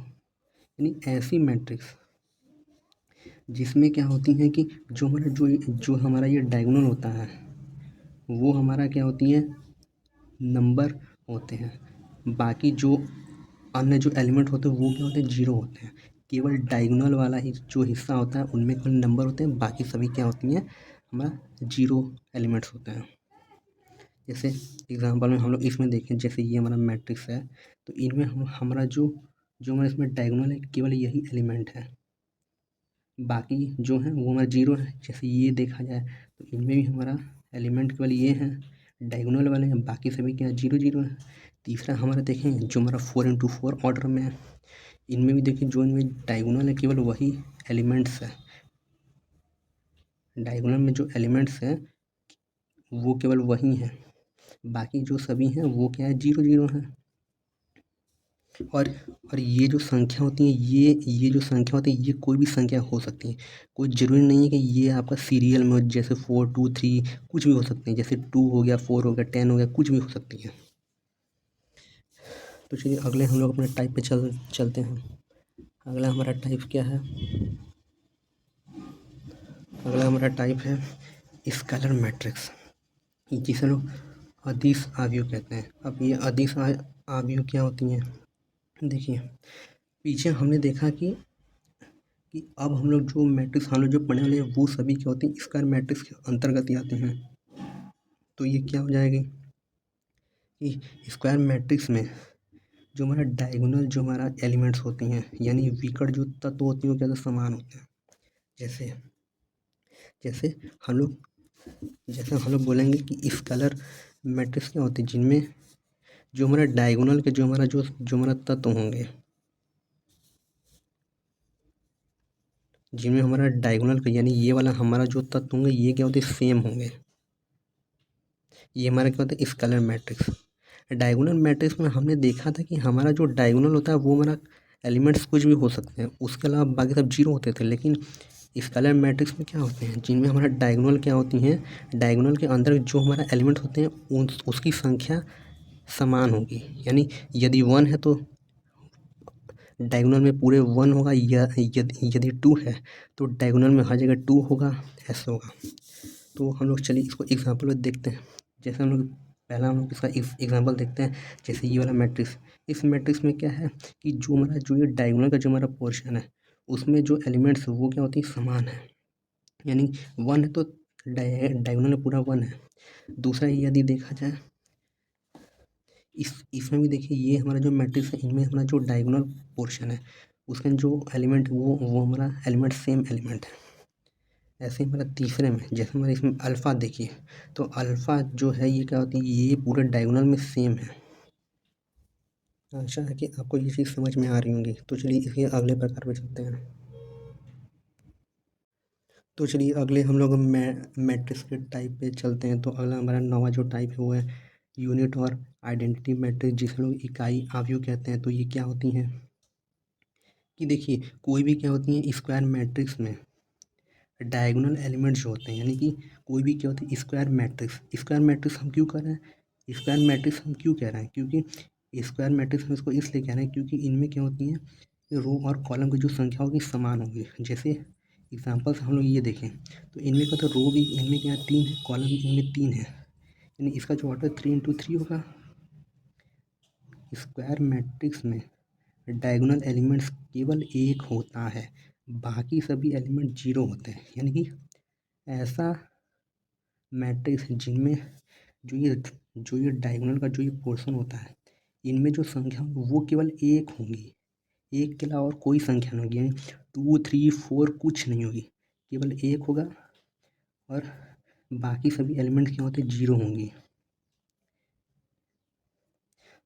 यानी ऐसी मैट्रिक्स जिसमें क्या होती हैं कि जो हमारा ये डायगोनल होता है वो हमारा क्या होती है, नंबर होते हैं। बाकी जो अन्य जो एलिमेंट होते हैं वो क्या होते हैं, जीरो होते हैं। केवल डायगोनल वाला ही जो हिस्सा होता है उनमें केवल नंबर होते हैं, बाकी सभी क्या होती हैं, हमारा जीरो एलिमेंट्स होते हैं। जैसे एग्जांपल में हम लोग इसमें देखें, जैसे ये हमारा मैट्रिक्स है तो इनमें हमारा जो जो हमारा इसमें डायगोनल है केवल यही एलिमेंट है, बाकी जो है वो हमारा जीरो है। जैसे ये देखा जाए तो इनमें भी हमारा एलिमेंट केवल ये हैं, डायगोनल वाले हैं, बाकी सभी क्या जीरो जीरो है। तीसरा हमारा देखें जो हमारा 4x4 ऑर्डर में है, इनमें भी देखिए जो इनमें डायगोनल है केवल वही एलिमेंट्स है, डायगोनल में जो एलिमेंट्स हैं वो केवल वही हैं, बाकी जो सभी हैं वो क्या है, जीरो जीरो हैं। और और ये जो संख्या होती है, ये जो संख्या होती है ये कोई भी संख्या हो सकती है, कोई ज़रूरी नहीं है कि ये आपका सीरियल में हो, जैसे 4 2 3 कुछ भी हो सकते हैं, जैसे 2 हो गया, 4 हो गया, 10 हो गया, कुछ भी हो सकती है। तो चलिए अगले हम लोग अपने टाइप पे चलते हैं। अगला हमारा टाइप क्या है, अगला हमारा टाइप है स्केलर मैट्रिक्स, जिसे लोग अदिश आव्यूह कहते हैं। अब ये अदिश आव्यूह क्या होती हैं, देखिए पीछे हमने देखा कि अब हम लोग जो मैट्रिक्स हम लोग जो पढ़ने वाले हैं वो सभी क्या होती हैं, स्क्वायर मैट्रिक्स के अंतर्गत ही आते हैं। तो ये क्या हो जाएगी कि स्क्वायर मैट्रिक्स में जो हमारा डायगोनल जो हमारा एलिमेंट्स होती हैं, यानी विकर्ण जो तत्व होती हैं वो क्या होते हैं, समान होते हैं। जैसे जैसे हम लोग जैसे हम लोग बोलेंगे कि स्केलर मैट्रिक्स क्या होती है, जिनमें जो हमारा डायगोनल के जो हमारा तत्व होंगे, जिनमें हमारा डायगोनल का यानी ये वाला हमारा जो तत्व होंगे ये क्या होते हैं, सेम होंगे। ये हमारा क्या होता है, स्केलर मैट्रिक्स। डायगोनल मैट्रिक्स में हमने देखा था कि हमारा जो डायगोनल होता है वो हमारा एलिमेंट्स कुछ भी हो सकते हैं, उसके अलावा बाकी सब जीरो होते थे। लेकिन स्केलर मैट्रिक्स में क्या होते हैं, जिनमें हमारा डायगोनल क्या होती हैं, डायगोनल के अंदर जो हमारा एलिमेंट होते हैं उसकी संख्या समान होगी। यानी यदि 1 है तो डायगोनल में पूरे 1 होगा, या यदि 2 है तो डायगोनल में हर जगह 2 होगा, ऐसे होगा। तो हम लोग चलिए इसको एग्जांपल में देखते हैं। जैसे हम लोग पहला हम लोग इसका एग्जांपल देखते हैं। जैसे ये वाला मैट्रिक्स, इस मैट्रिक्स में क्या है कि जो ये डायगोनल का जो हमारा पोर्शन है उसमें जो एलिमेंट्स वो क्या होती है, समान है। यानी 1 है तो डायगोनल में पूरा 1 है। दूसरा यदि देखा जाए इसमें भी देखिए ये हमारा जो मैट्रिक्स है इनमें हमारा जो डायगोनल पोर्शन है उसका जो एलिमेंट वो हमारा एलिमेंट सेम एलिमेंट है। ऐसे ही हमारा तीसरे में जैसे हमारे इसमें अल्फ़ा देखिए, तो अल्फ़ा जो है ये क्या होती है, ये पूरे डायगोनल में सेम है। आशा है कि आपको ये चीज़ समझ में आ रही होंगी। तो चलिए इसके अगले प्रकार पे चलते हैं। तो चलिए अगले हम लोग मैट्रिक्स के टाइप पे चलते हैं। तो अगला हमारा नौवां जो टाइप है वो है यूनिट और आइडेंटिटी मैट्रिक्स, जिसे लोग इकाई आव्यूह कहते हैं। तो ये क्या होती हैं कि देखिए कोई भी क्या होती है स्क्वायर मैट्रिक्स में डायगोनल एलिमेंट्स जो होते हैं, यानी कि कोई भी क्या होती है स्क्वायर मैट्रिक्स हम क्यों कर रहे हैं, स्क्वायर मैट्रिक्स हम क्यों कह रहे हैं, क्योंकि स्क्वायर मैट्रिक्स हम इसको इसलिए कह रहे हैं क्योंकि इनमें क्या होती हैं रो और कॉलम की जो संख्या होगी समान होगी। जैसे एग्जांपल्स हम लोग ये देखें तो इनमें का तो रो भी इनमें क्या है 3 है, कॉलम भी इनमें 3 है, यानी इसका जो ऑर्डर 3 × 3 होगा। स्क्वायर मैट्रिक्स में डायगोनल एलिमेंट्स केवल एक होता है, बाकी सभी एलिमेंट जीरो होते हैं। यानी कि ऐसा मैट्रिक्स जिनमें जो ये डायगोनल का जो ये पोर्शन होता है इनमें जो संख्या होगी वो केवल एक होंगी, एक के अलावा और कोई संख्या नहीं होगी। यानी 2 3 4 कुछ नहीं होगी, केवल एक होगा और बाकी सभी एलिमेंट क्या होते हैं, जीरो होंगी।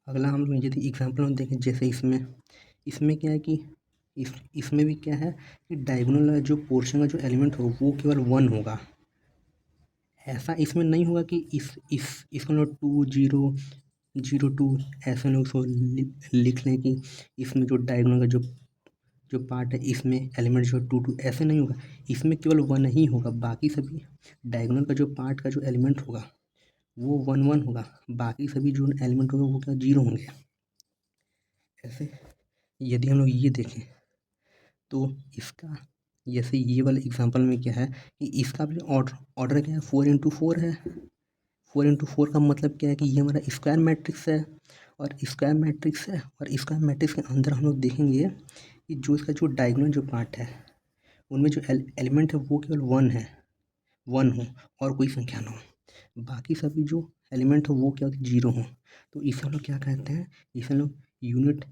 अगला हम लोग यदि एग्जाम्पल में देखें, जैसे इसमें क्या है कि इसमें भी क्या है कि डायगोनल जो पोर्शन का जो एलिमेंट होगा वो केवल 1 होगा। ऐसा इसमें नहीं होगा कि इसको लोग 2 0 0 2 ऐसे लोग उसको लिख लें कि इसमें जो डायगोनल का जो पार्ट है इसमें एलिमेंट जो 2 2 ऐसे नहीं होगा। इसमें केवल 1 ही होगा, बाकी सभी डायगोनल का जो पार्ट का जो एलिमेंट होगा वो 1 1 होगा, बाकी सभी जो एलिमेंट होगा वो क्या जीरो होंगे। ऐसे यदि हम लोग ये देखें तो इसका जैसे ये वाले एग्जांपल में क्या है कि इसका भी ऑर्डर क्या है, 4x4 है। 4x4 का मतलब क्या है कि ये हमारा स्क्वायर मैट्रिक्स है, और स्क्वायर मैट्रिक्स है, और स्क्वायर मैट्रिक्स के अंदर हम लोग देखेंगे कि जो इसका जो डायगोनल जो पार्ट है उनमें जो एलिमेंट है वो केवल 1 हो और कोई संख्या ना हो, बाकी सभी जो एलिमेंट हो वो क्या होते 0 हो। तो इसे हम लोग क्या कहते हैं, इसे हम लोग यूनिट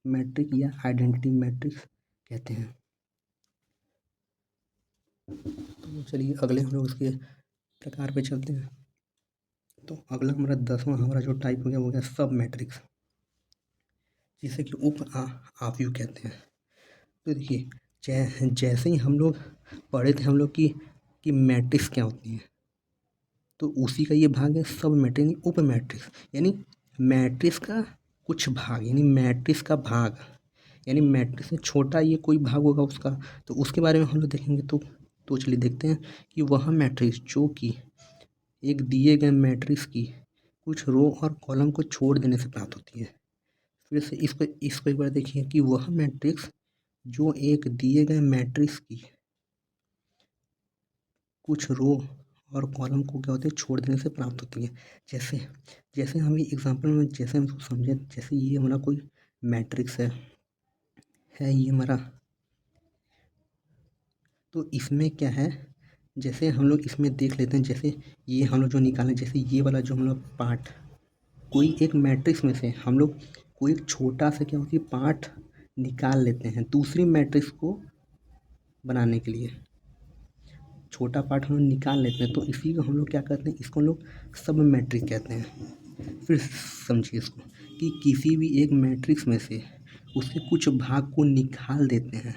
मैट्रिक्स या आइडेंटिटी मैट्रिक्स कहते हैं। तो चलिए अगले हम लोग इसके प्रकार पे चलते हैं। तो अगला हमारा 10वां हमारा जो टाइप हो गया वो गया सब मैट्रिक्स, जिसे कि उप आव्यूह कहते हैं। तो देखिए जैसे ही हम लोग पढ़े थे हम लोग कि मैट्रिक्स क्या होती है, तो उसी का ये भाग है सब मैट्रिक्स यानी उप मैट्रिक्स, यानी मैट्रिक्स का कुछ भाग, यानी मैट्रिक्स का भाग, यानी मैट्रिक्स से छोटा ये कोई भाग होगा उसका, तो उसके बारे में हम लोग देखेंगे। तो चलिए देखते हैं कि वह मैट्रिक्स जो कि एक दिए गए मैट्रिक्स की कुछ रो और कॉलम को छोड़ देने से प्राप्त होती है। फिर से इसको एक बार देखिए कि वह मैट्रिक्स जो एक दिए गए मैट्रिक्स की कुछ रो और कॉलम को क्या होते हैं छोड़ देने से प्राप्त होती है। जैसे जैसे हम ये एग्जांपल में जैसे हम इसको समझे, जैसे ये हमारा कोई मैट्रिक्स है ये हमारा, तो इसमें क्या है, जैसे हम लोग इसमें देख लेते हैं, जैसे ये हम लोग जो निकालें, जैसे ये वाला जो हम लोग पार्ट कोई एक मैट्रिक्स में से हम लोग कोई एक छोटा सा क्या होती है पार्ट निकाल लेते हैं दूसरी मैट्रिक्स को बनाने के लिए, छोटा पार्ट हम लोग निकाल लेते हैं, तो इसी को हम लोग क्या कहते हैं, इसको हम लोग सब मैट्रिक्स कहते हैं। फिर समझिए इसको कि किसी भी एक मैट्रिक्स में से उसके कुछ भाग को निकाल देते हैं,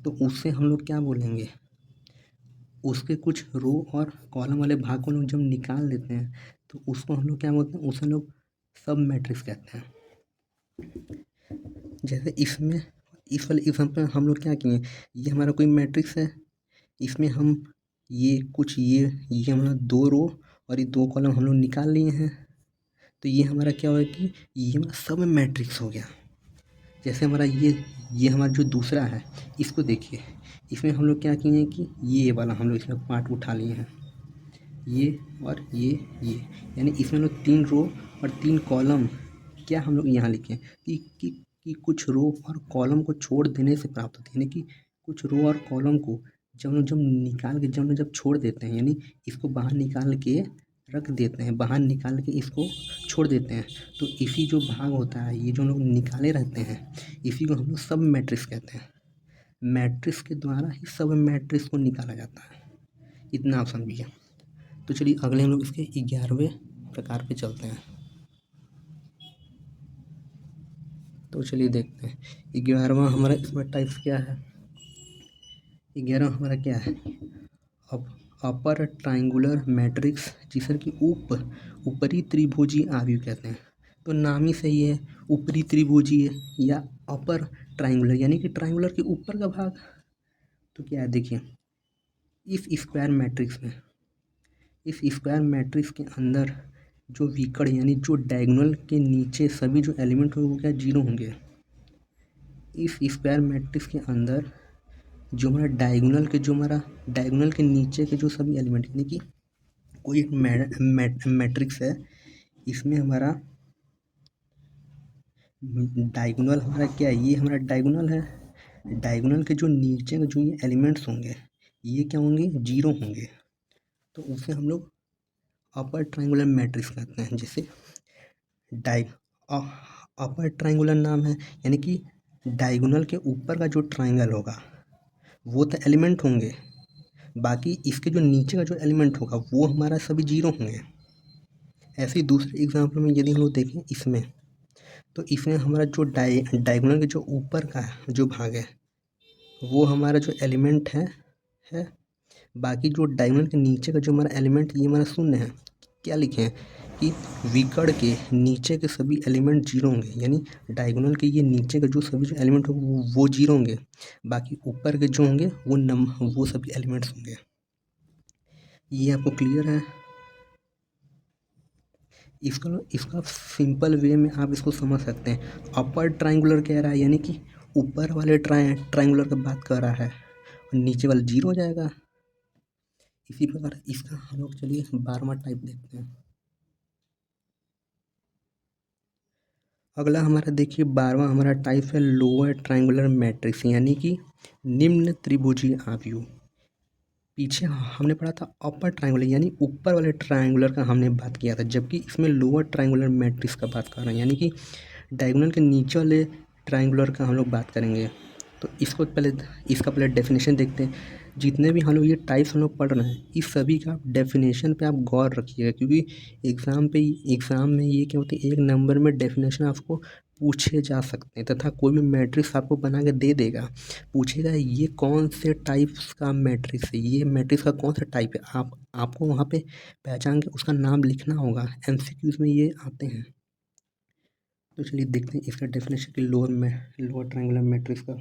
तो उससे हम लोग क्या बोलेंगे, उसके कुछ रो और कॉलम वाले भाग को लोग जब निकाल देते हैं तो उसको हम लोग क्या बोलते हैं, उसे हम लोग सब मैट्रिक्स कहते हैं। जैसे इसमें इस वाले एग्जाम्पल हम लोग क्या किए, ये हमारा कोई मैट्रिक्स है, इसमें हम ये हमारा 2 रो और ये 2 कॉलम हम लोग निकाल लिए हैं, तो ये हमारा क्या हुआ कि ये हमारा सब मैट्रिक्स हो गया। जैसे हमारा ये हमारा जो दूसरा है इसको देखिए, इसमें हम लोग क्या किए हैं कि ये वाला हम लोग इसमें पार्ट उठा लिए हैं, ये और ये यानी इसमें हम लोग 3 रो और 3 कॉलम क्या हम लोग यहाँ लिखे कि कुछ रो और कॉलम को छोड़ देने से प्राप्त होती है, यानी कि कुछ रो और कॉलम को जब निकाल के जब छोड़ देते हैं, यानी इसको बाहर निकाल के रख देते हैं, बाहर निकाल के इसको छोड़ देते हैं, तो इसी जो भाग होता है ये जो लोग निकाले रहते हैं इसी को हम लोग सब मैट्रिक्स कहते हैं। मैट्रिक्स के द्वारा ही सब मैट्रिक्स को निकाला जाता है, इतना आप समझिए। तो चलिए अगले हम लोग इसके 11वें प्रकार पे चलते हैं। तो चलिए देखते हैं 11वां हमारा इसमें टाइप्स क्या है। 11वां हमारा क्या है, अब अपर ट्राइंगुलर मैट्रिक्स जिसे कि ऊपरी त्रिभुजी आव्यूह कहते हैं। तो नाम ही सही है, ऊपरी त्रिभुजी या अपर ट्राइंगुलर यानी कि ट्राइंगुलर के ऊपर का भाग। तो क्या है देखिए, इस स्क्वायर मैट्रिक्स के अंदर जो विकर्ण यानी जो डायगोनल के नीचे सभी जो एलिमेंट होंगे वो क्या 0 होंगे। इस स्क्वायर मैट्रिक्स के अंदर जो हमारा डायगोनल के नीचे के जो सभी एलिमेंट यानी कि कोई एक मैट्रिक्स है, इसमें हमारा डायगोनल हमारा क्या है, ये हमारा डायगोनल है, डायगोनल के जो नीचे के जो ये एलिमेंट्स होंगे ये क्या होंगे 0 होंगे, तो उसे हम लोग अपर ट्राइंगुलर मैट्रिक्स कहते हैं। जैसे अपर ट्राइंगुलर नाम है यानी कि डायगोनल के ऊपर का जो ट्राइंगल होगा वो तो एलिमेंट होंगे, बाकी इसके जो नीचे का जो एलिमेंट होगा वो हमारा सभी 0 होंगे। ऐसे ही दूसरे एग्जाम्पल में यदि हम लोग देखें इसमें, तो इसमें हमारा जो डायगोनल के जो ऊपर का जो भाग है वो हमारा जो एलिमेंट है, बाकी जो डायगोनल के नीचे का जो हमारा एलिमेंट ये हमारा शून्य है। क्या लिखे हैं कि विकर्ण के नीचे के सभी एलिमेंट 0 होंगे, यानी डायगोनल के ये नीचे का जो सभी जो एलिमेंट होंगे वो 0 होंगे, बाकी ऊपर के जो होंगे वो सभी एलिमेंट्स होंगे। ये आपको क्लियर है। इसका सिंपल वे में आप इसको समझ सकते हैं। अपर ट्राइंगुलर कह रहा है यानी कि ऊपर वाले ट्राइंगुलर की बात कर रहा है, नीचे वाला जीरो हो जाएगा। इसी प्रकार इसका हम लोग चलिए 12वां टाइप देखते हैं। अगला हमारा देखिए 12वां हमारा टाइप है लोअर ट्रायंगुलर मैट्रिक्स, यानी कि निम्न त्रिभुजीय आव्यूह। पीछे हमने पढ़ा था अपर ट्रायंगुलर यानी ऊपर वाले ट्रायंगुलर का हमने बात किया था, जबकि इसमें लोअर ट्रायंगुलर मैट्रिक्स का बात कर रहे हैं, यानी कि डायगोनल के नीचे वाले ट्रायंगुलर का हम लोग बात करेंगे। तो इसका पहले डेफिनेशन देखते हैं। जितने भी हम लोग ये टाइप्स हम लोग पढ़ रहे हैं, इस सभी का डेफिनेशन पे आप गौर रखिएगा, क्योंकि एग्ज़ाम में ये क्या होता है, एक नंबर में डेफिनेशन आपको पूछे जा सकते हैं, तथा कोई भी मैट्रिक्स आपको बना के दे देगा, पूछेगा ये कौन से टाइप्स का मैट्रिक्स है, ये मैट्रिक्स का कौन सा टाइप है, आपको वहाँ पे पहचान के उसका नाम लिखना होगा। एमसीक्यूज़ में ये आते हैं। तो चलिए देखते हैं इसका डेफिनेशन कि लोअर ट्रायंगुलर मैट्रिक्स का।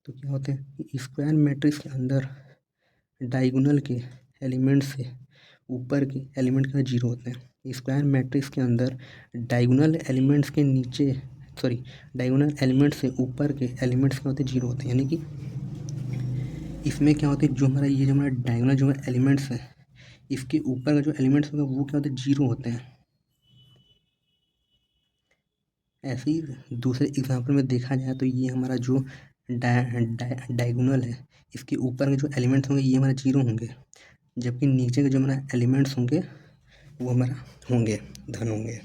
तो क्या होते हैं कि स्क्वायर मैट्रिक्स के अंदर डायगोनल के एलिमेंट से ऊपर के एलिमेंट का जीरो होते हैं। स्क्वायर मैट्रिक्स के अंदर डायगोनल एलिमेंट्स के नीचे डायगोनल एलिमेंट से ऊपर के एलिमेंट्स क्या होते हैं, जीरो होते हैं। यानी कि इसमें क्या होता है, जो हमारा डायगोनल जो एलिमेंट्स है, इसके ऊपर का जो एलिमेंट्स होगा वो क्या होते हैं, जीरो होते हैं। ऐसे ही दूसरे एग्जांपल में देखा जाए तो ये हमारा जो डायगोनल है, इसके ऊपर के जो एलिमेंट्स होंगे ये हमारे जीरो होंगे, जबकि नीचे के जो हमारा एलिमेंट्स होंगे वो हमारा धन होंगे।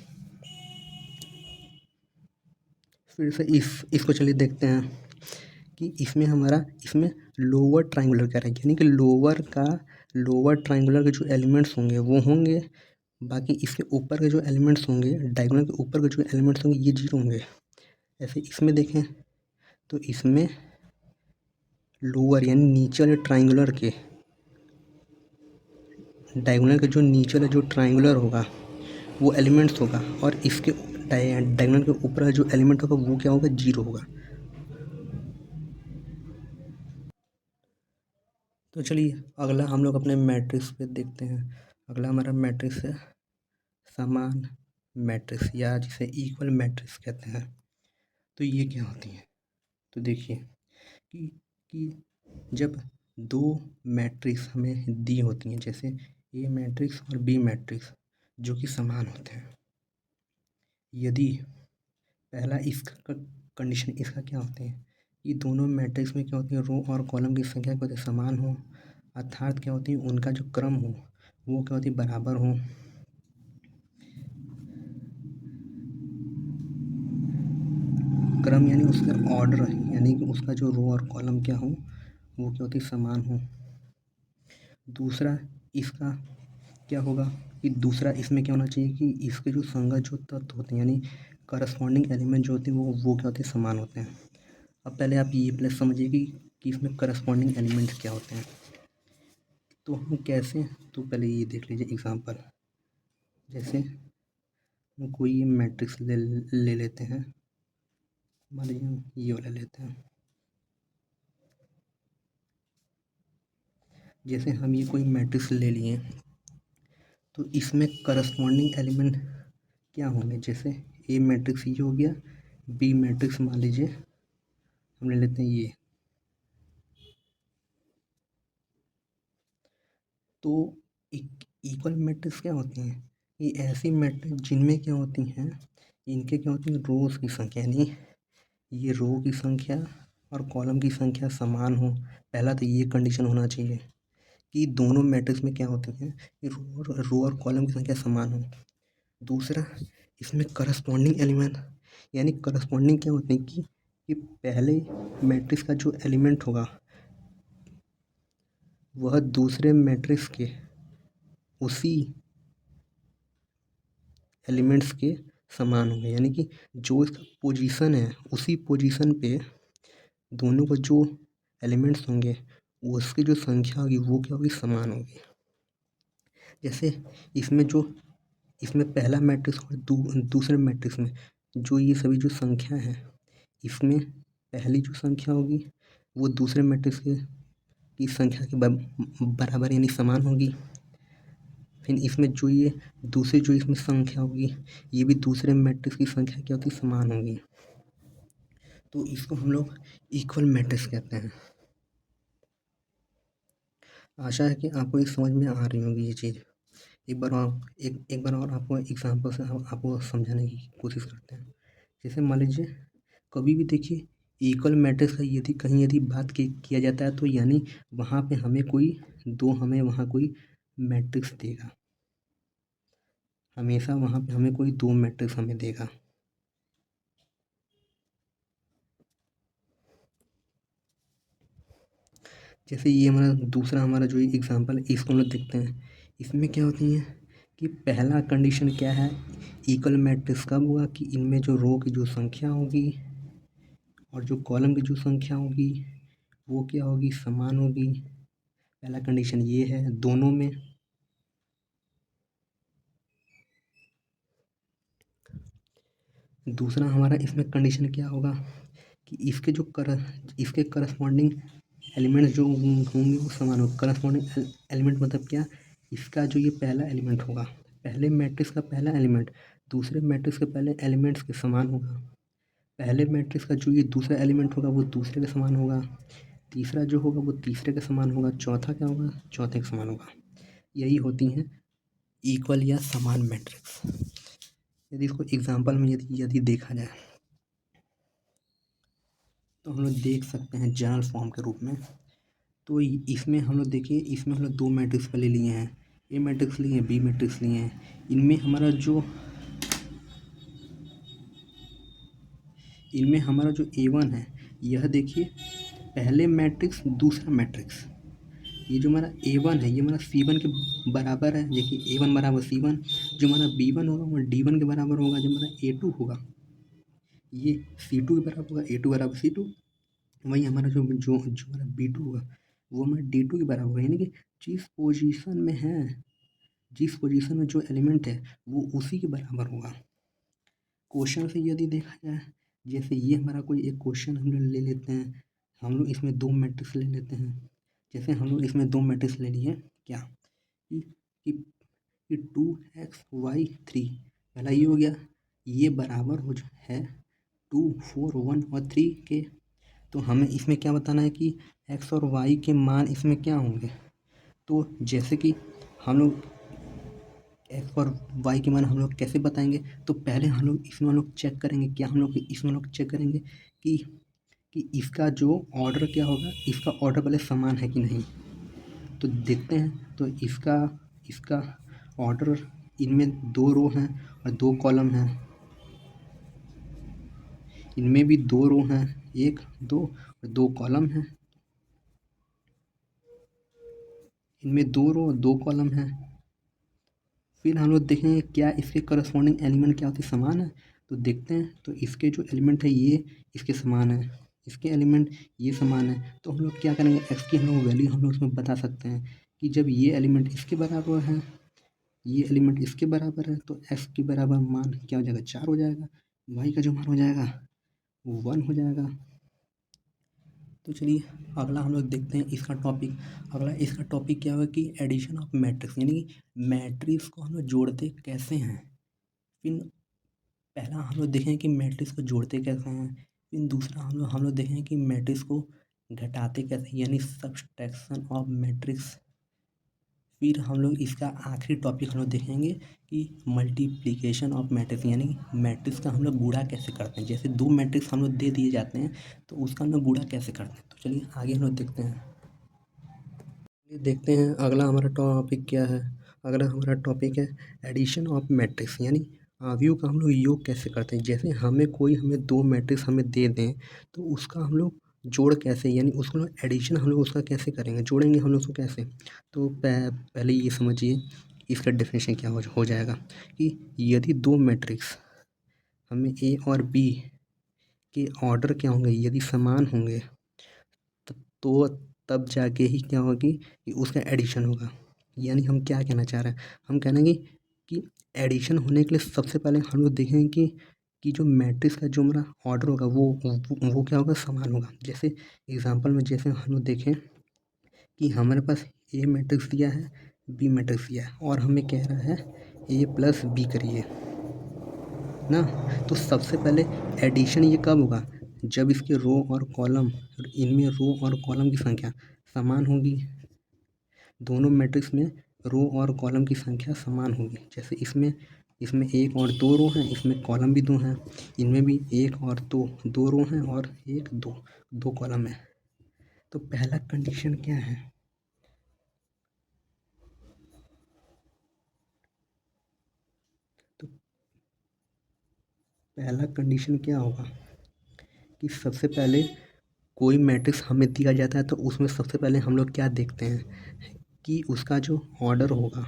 फिर से इसको चलिए देखते हैं कि इसमें लोअर ट्रायंगुलर क्या रहेगा, यानी कि लोअर ट्रायंगुलर के जो एलिमेंट्स होंगे वो होंगे, बाकी इसके ऊपर के जो एलिमेंट्स होंगे, डायगोनल के ऊपर के जो एलिमेंट्स होंगे ये जीरो होंगे। ऐसे इसमें देखें तो इसमें लोअर यानी नीचे वाले ट्रायंगुलर के डायगोनल के जो नीचे वाला जो ट्रायंगुलर होगा वो एलिमेंट्स होगा, और इसके डायगोनल के ऊपर का जो एलिमेंट होगा वो क्या होगा, जीरो होगा। तो चलिए अगला हम लोग अपने मैट्रिक्स पे देखते हैं। अगला हमारा मैट्रिक्स है समान मैट्रिक्स, या जिसे इक्वल मैट्रिक्स कहते हैं। तो ये क्या होती है, तो देखिए कि जब दो मैट्रिक्स हमें दी होती हैं, जैसे ए मैट्रिक्स और बी मैट्रिक्स, जो कि समान होते हैं, यदि पहला इसका कंडीशन इसका क्या होते हैं कि दोनों मैट्रिक्स में क्या होती है, रो और कॉलम की संख्या क्या होती है, समान हो, अर्थात क्या होती है, उनका जो क्रम हो वो क्या होती है, बराबर हो। क्रम यानी उसका ऑर्डर, यानी कि उसका जो रो और कॉलम क्या हो वो क्या होती है, समान हो। दूसरा इसका क्या होगा कि दूसरा इसमें क्या होना चाहिए कि इसके जो संगत जो तत्व होते हैं, यानी करस्पॉन्डिंग एलिमेंट जो होते हैं वो क्या होते हैं, समान होते हैं। अब पहले आप ये प्लस समझिए कि इसमें करस्पॉन्डिंग एलिमेंट्स क्या होते हैं। तो हम कैसे, तो पहले ये देख लीजिए एग्जांपल। जैसे हम कोई ये मैट्रिक्स ले लेते हैं, मान लीजिए हम ये वाला लेते हैं। जैसे हम ये कोई मैट्रिक्स ले लिए तो इसमें करस्पॉन्डिंग एलिमेंट क्या होंगे, जैसे ए मैट्रिक्स ये हो गया, बी मैट्रिक्स मान लीजिए हम ले लेते हैं ये। तो इक्वल मैट्रिक्स क्या होती हैं, ये ऐसी मैट्रिक्स जिनमें क्या होती हैं, इनके क्या होती है, रोज़ की संख्या, यानी ये रो की संख्या और कॉलम की संख्या समान हो। पहला तो ये कंडीशन होना चाहिए कि दोनों मैट्रिक्स में क्या होती है, कि रो और कॉलम की संख्या समान हो। दूसरा इसमें करस्पॉन्डिंग एलिमेंट, यानी करस्पॉन्डिंग क्या होते हैं कि पहले मैट्रिक्स का जो एलिमेंट होगा वह दूसरे मैट्रिक्स के उसी एलिमेंट्स के समान होंगे, यानी कि जो इसका पोजीशन है उसी पोजीशन पे दोनों को जो एलिमेंट्स होंगे उसकी जो संख्या होगी वो क्या होगी, समान होगी। जैसे इसमें पहला मैट्रिक्स और दूसरे मैट्रिक्स में जो ये सभी जो संख्या है, इसमें पहली जो संख्या होगी वो दूसरे मैट्रिक्स की संख्या के बराबर यानी समान होगी। फिर इसमें दूसरी जो इसमें संख्या होगी ये भी दूसरे मैट्रिक्स की संख्या क्या होती, समान होगी। तो इसको हम लोग इक्वल मैट्रिक्स कहते हैं। आशा है कि आपको ये समझ में आ रही होगी ये चीज़। एक बार और आपको एग्ज़ाम्पल से हम आपको समझाने की कोशिश करते हैं। जैसे मान लीजिए कभी भी देखिए इक्वल मैट्रिक्स का यदि बात किया जाता है तो यानी वहाँ पे हमें वहाँ कोई मैट्रिक्स देगा। हमेशा वहाँ पे हमें कोई 2 मैट्रिक्स हमें देगा। जैसे ये हमारा जो एग्ज़ाम्पल है इसको हम लोग देखते हैं। इसमें क्या होती है कि पहला कंडीशन क्या है, इक्वल मैट्रिक्स कब हुआ कि इनमें जो रो की जो संख्या होगी और जो कॉलम की जो संख्या होगी वो क्या होगी, समान होगी। पहला कंडीशन ये है दोनों में। दूसरा हमारा इसमें कंडीशन क्या होगा कि इसके करस्पॉन्डिंग एलिमेंट्स जो होंगे वो समान होंगे। करस्पॉन्डिंग एलिमेंट मतलब क्या, इसका जो ये पहला एलिमेंट होगा, पहले मैट्रिक्स का पहला एलिमेंट दूसरे मैट्रिक्स के पहले एलिमेंट्स के समान होगा। पहले मैट्रिक्स का जो ये दूसरा एलिमेंट होगा वो दूसरे के समान होगा। तीसरा जो होगा वो तीसरे के समान होगा। चौथा क्या होगा, चौथे के समान होगा। यही होती हैं इक्वल या समान मैट्रिक्स। यदि इसको एग्जाम्पल में यदि देखा जाए तो हम लोग देख सकते हैं जनरल फॉर्म के रूप में। तो इसमें हम लोग देखिए, इसमें हम लोग 2 मैट्रिक्स पहले लिए हैं, ए मैट्रिक्स लिए हैं, बी मैट्रिक्स लिए हैं। इनमें हमारा जो A1 है यह देखिए पहले मैट्रिक्स दूसरा मैट्रिक्स। ये जो हमारा A1 है ये हमारा C1 के बराबर है। देखिए A1 बराबर C1, जो हमारा B1 होगा वो D1 के बराबर होगा। जो हमारा A2 होगा ये C2 के बराबर होगा, A2 बराबर C2। वहीं हमारा जो जो जो हमारा B2 होगा वो हमारा D2 के बराबर होगा। यानी कि जिस पोजीशन में है, जिस पोजीशन में जो एलिमेंट है वो उसी के बराबर होगा। क्वेश्चन से यदि देखा जाए, जैसे ये हमारा कोई एक क्वेश्चन हम लोग ले लेते हैं, हम लोग इसमें 2 मैट्रिक्स ले लेते हैं। जैसे हम लोग इसमें 2 मैट्रिक्स ले लिए क्या कि कि कि 2x y 3, पहला ये हो गया, ये बराबर है 2 4 1 और 3 के। तो हमें इसमें क्या बताना है कि x और y के मान इसमें क्या होंगे। तो जैसे कि हम लोग एक्स और वाई के मान हम लोग कैसे बताएंगे, तो पहले हम लोग चेक करेंगे क्या, इसमें हम लोग चेक करेंगे कि इसका जो ऑर्डर क्या होगा, इसका ऑर्डर पहले समान है कि नहीं। तो देखते हैं, तो इसका इसका ऑर्डर, इनमें 2 रो हैं और 2 कॉलम हैं। इनमें भी 2 रो हैं, 1 2 और 2 कॉलम हैं। इनमें 2 रो और 2 कॉलम हैं। फिर हम लोग देखेंगे क्या इसके करस्पॉन्डिंग एलिमेंट क्या होते हैं, समान है। तो देखते हैं, तो इसके जो एलिमेंट है ये इसके समान है, इसके एलिमेंट ये समान है। तो हम लोग क्या करेंगे, एक्स की हम लोग वैल्यू हम लोग उसमें बता सकते हैं कि जब ये एलिमेंट इसके बराबर है, ये एलिमेंट इसके बराबर है, तो एक्स के बराबर मान क्या हो जाएगा, 4 हो जाएगा। वाई का जो मान हो जाएगा वो 1 हो जाएगा। तो चलिए अगला हम लोग देखते हैं इसका टॉपिक। अगला इसका टॉपिक क्या होगा कि एडिशन ऑफ मैट्रिक्स, यानी कि मैट्रिक्स को हम लोग जोड़ते कैसे हैं। फिर पहला हम लोग देखें कि मैट्रिक्स को जोड़ते कैसे हैं। फिर दूसरा हम लोग देखें कि मैट्रिक्स को घटाते कैसे, यानी सब्सट्रैक्शन ऑफ मैट्रिक्स। फिर हम लोग इसका आखिरी टॉपिक हम लोग देखेंगे कि मल्टीप्लिकेशन ऑफ मैट्रिक्स, यानी मैट्रिक्स का हम लोग गुणा कैसे करते हैं। जैसे 2 मैट्रिक्स हम लोग दे दिए जाते हैं तो उसका हम लोग गुणा कैसे करते हैं। तो चलिए आगे हम लोग देखते हैं। अगला हमारा टॉपिक क्या है। अगला हमारा टॉपिक है एडिशन ऑफ मैट्रिक्स, यानी अवयव का हम लोग योग कैसे करते हैं। जैसे हमें 2 मैट्रिक्स हमें दे दें तो उसका हम लोग जोड़ कैसे, यानी उसको एडिशन हम लोग उसका कैसे करेंगे, जोड़ेंगे हम लोग उसको कैसे। तो पहले ये समझिए इसका डेफिनेशन क्या हो जाएगा कि यदि 2 मैट्रिक्स हमें ए और बी के ऑर्डर क्या होंगे, यदि समान होंगे तो तब जाके ही क्या होगी कि उसका एडिशन होगा। यानी हम क्या कहना चाह रहे हैं, हम कहेंगे कि एडिशन होने के लिए सबसे पहले हम लोग देखेंगे कि जो मैट्रिक्स का जो हमारा ऑर्डर होगा वो क्या होगा, समान होगा। जैसे एग्जांपल में जैसे हम लोग देखें कि हमारे पास ए मैट्रिक्स दिया है, बी मैट्रिक्स दिया है और हमें कह रहा है ए प्लस बी करिए ना। तो सबसे पहले एडिशन ये कब होगा, जब इसके रो और कॉलम, इनमें रो और कॉलम की संख्या समान होगी। दोनों मैट्रिक्स में रो और कॉलम की संख्या समान होगी। जैसे इसमें इसमें 1 और 2 रो हैं, इसमें कॉलम भी 2 हैं, इनमें भी 1 और 2 रो हैं और 1 2 कॉलम है। तो पहला कंडीशन क्या है? तो पहला कंडीशन क्या होगा कि सबसे पहले कोई मैट्रिक्स हमें दिया जाता है तो उसमें सबसे पहले हम लोग क्या देखते हैं कि उसका जो ऑर्डर होगा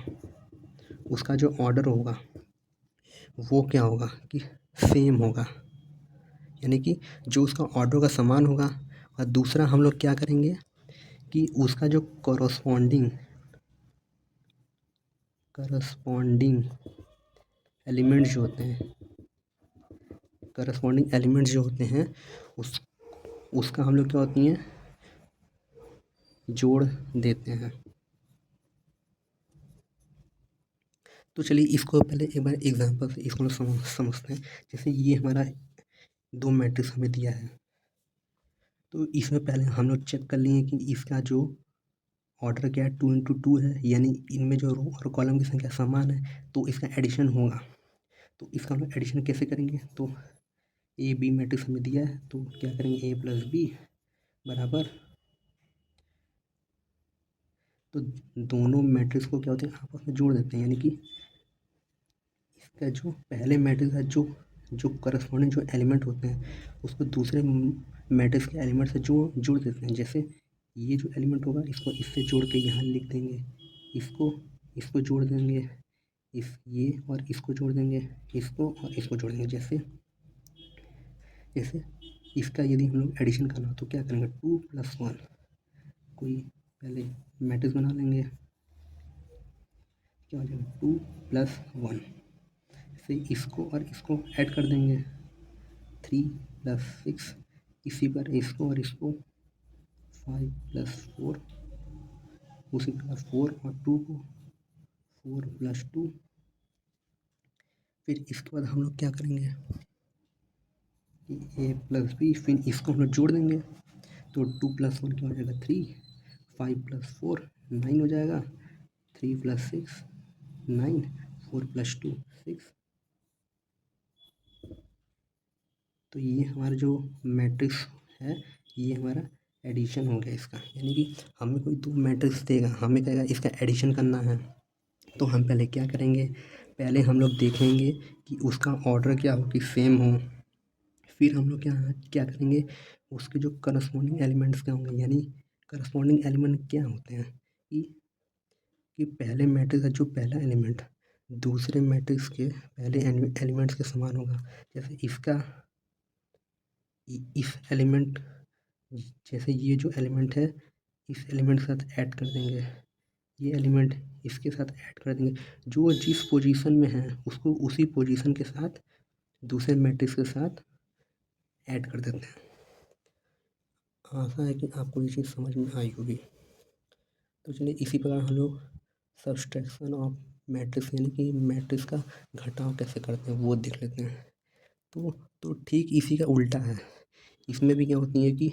वो क्या होगा कि सेम होगा, यानी कि जो उसका ऑर्डर का समान होगा। और दूसरा हम लोग क्या करेंगे कि उसका जो करस्पॉन्डिंग एलिमेंट जो होते हैं उसका हम लोग क्या होती हैं जोड़ देते हैं। तो चलिए इसको पहले एक बार एग्जांपल से इसको समझते हैं। जैसे ये हमारा 2 मैट्रिक्स हमें दिया है, तो इसमें पहले हम लोग चेक कर लिए कि इसका जो ऑर्डर क्या है 2 × 2 है, यानी इनमें जो रो और कॉलम की संख्या समान है तो इसका एडिशन होगा। तो इसका हम लोग एडिशन कैसे करेंगे? तो ए बी मैट्रिक्स हमें दिया है तो क्या करेंगे A + B बराबर, तो दोनों मैट्रिक्स को क्या होते हैं आपस में जोड़ देते हैं, यानी कि इसका जो पहले मैट्रिक्स का जो करस्पॉन्डिंग जो एलिमेंट होते हैं उसको दूसरे मैट्रिक्स के एलिमेंट से जोड़ देते हैं। जैसे ये जो एलिमेंट होगा इसको इससे जोड़ के यहाँ लिख देंगे, इसको जोड़ देंगे, ये और इसको जोड़ देंगे, इसको और इसको जोड़ देंगे। जैसे इसका यदि हम लोग एडिशन करना हो तो क्या करेंगे 2 + 1, कोई पहले मैट्रिक्स बना लेंगे, क्या हो जाएगा 2 + 1, फिर इसको और इसको ऐड कर देंगे 3 + 6, इसी पर इसको और इसको 5 + 4, उसी प्रकार 4 और 2 को 4 + 2। फिर इसके बाद हम लोग क्या करेंगे कि A + B, फिर इसको हम लोग जोड़ देंगे तो 2 + 1 क्या हो जाएगा 3, 5 + 4 9 हो जाएगा, 3 + 6 9, 4 + 2 6। तो ये हमारा जो मैट्रिक्स है ये हमारा एडिशन हो गया इसका, यानी कि हमें कोई 2 मैट्रिक्स देगा, हमें कहेगा इसका एडिशन करना है तो हम पहले क्या करेंगे, पहले हम लोग देखेंगे कि उसका ऑर्डर क्या हो कि सेम हो। फिर हम लोग क्या करेंगे उसके जो करस्पॉन्डिंग एलिमेंट्स क्या होंगे, यानी करस्पॉन्डिंग एलिमेंट क्या होते हैं कि पहले मैट्रिक्स का जो पहला एलिमेंट दूसरे मैट्रिक्स के पहले एलिमेंट्स के समान होगा। जैसे इसका इस एलिमेंट, जैसे ये जो एलिमेंट है इस एलिमेंट के साथ ऐड कर देंगे, ये एलिमेंट इसके साथ ऐड कर देंगे, जो जिस पोजीशन में है उसको उसी पोजीशन के साथ दूसरे मैट्रिक्स के साथ ऐड कर देते हैं। आशा है कि आपको ये चीज़ समझ में आई होगी। तो चलिए इसी प्रकार हम लोग सब्सट्रैक्शन ऑफ मैट्रिक्स यानी कि मैट्रिक्स का घटाव कैसे करते हैं वो देख लेते हैं। तो ठीक इसी का उल्टा है, इसमें भी क्या होती है कि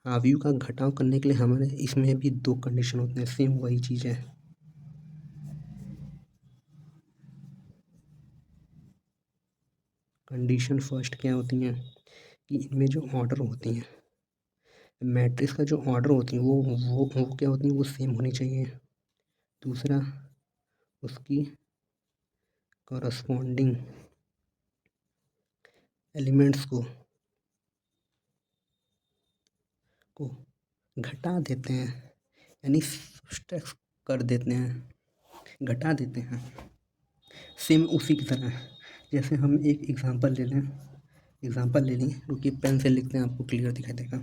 अवयव का घटाव करने के लिए हमारे इसमें भी 2 कंडीशन होते हैं, सेम वही चीज़ है। कंडीशन फर्स्ट क्या होती हैं कि इनमें जो ऑर्डर होती हैं मैट्रिक्स का जो ऑर्डर होती है वो क्या होती है वो सेम होनी चाहिए। दूसरा उसकी करस्पॉन्डिंग एलिमेंट्स को घटा देते हैं, यानी सब्सट्रैक्ट कर देते हैं, घटा देते हैं। सेम उसी की तरह जैसे हम एक एग्जांपल ले लें, रुकिए पेन से लिखते हैं आपको क्लियर दिखाई देगा।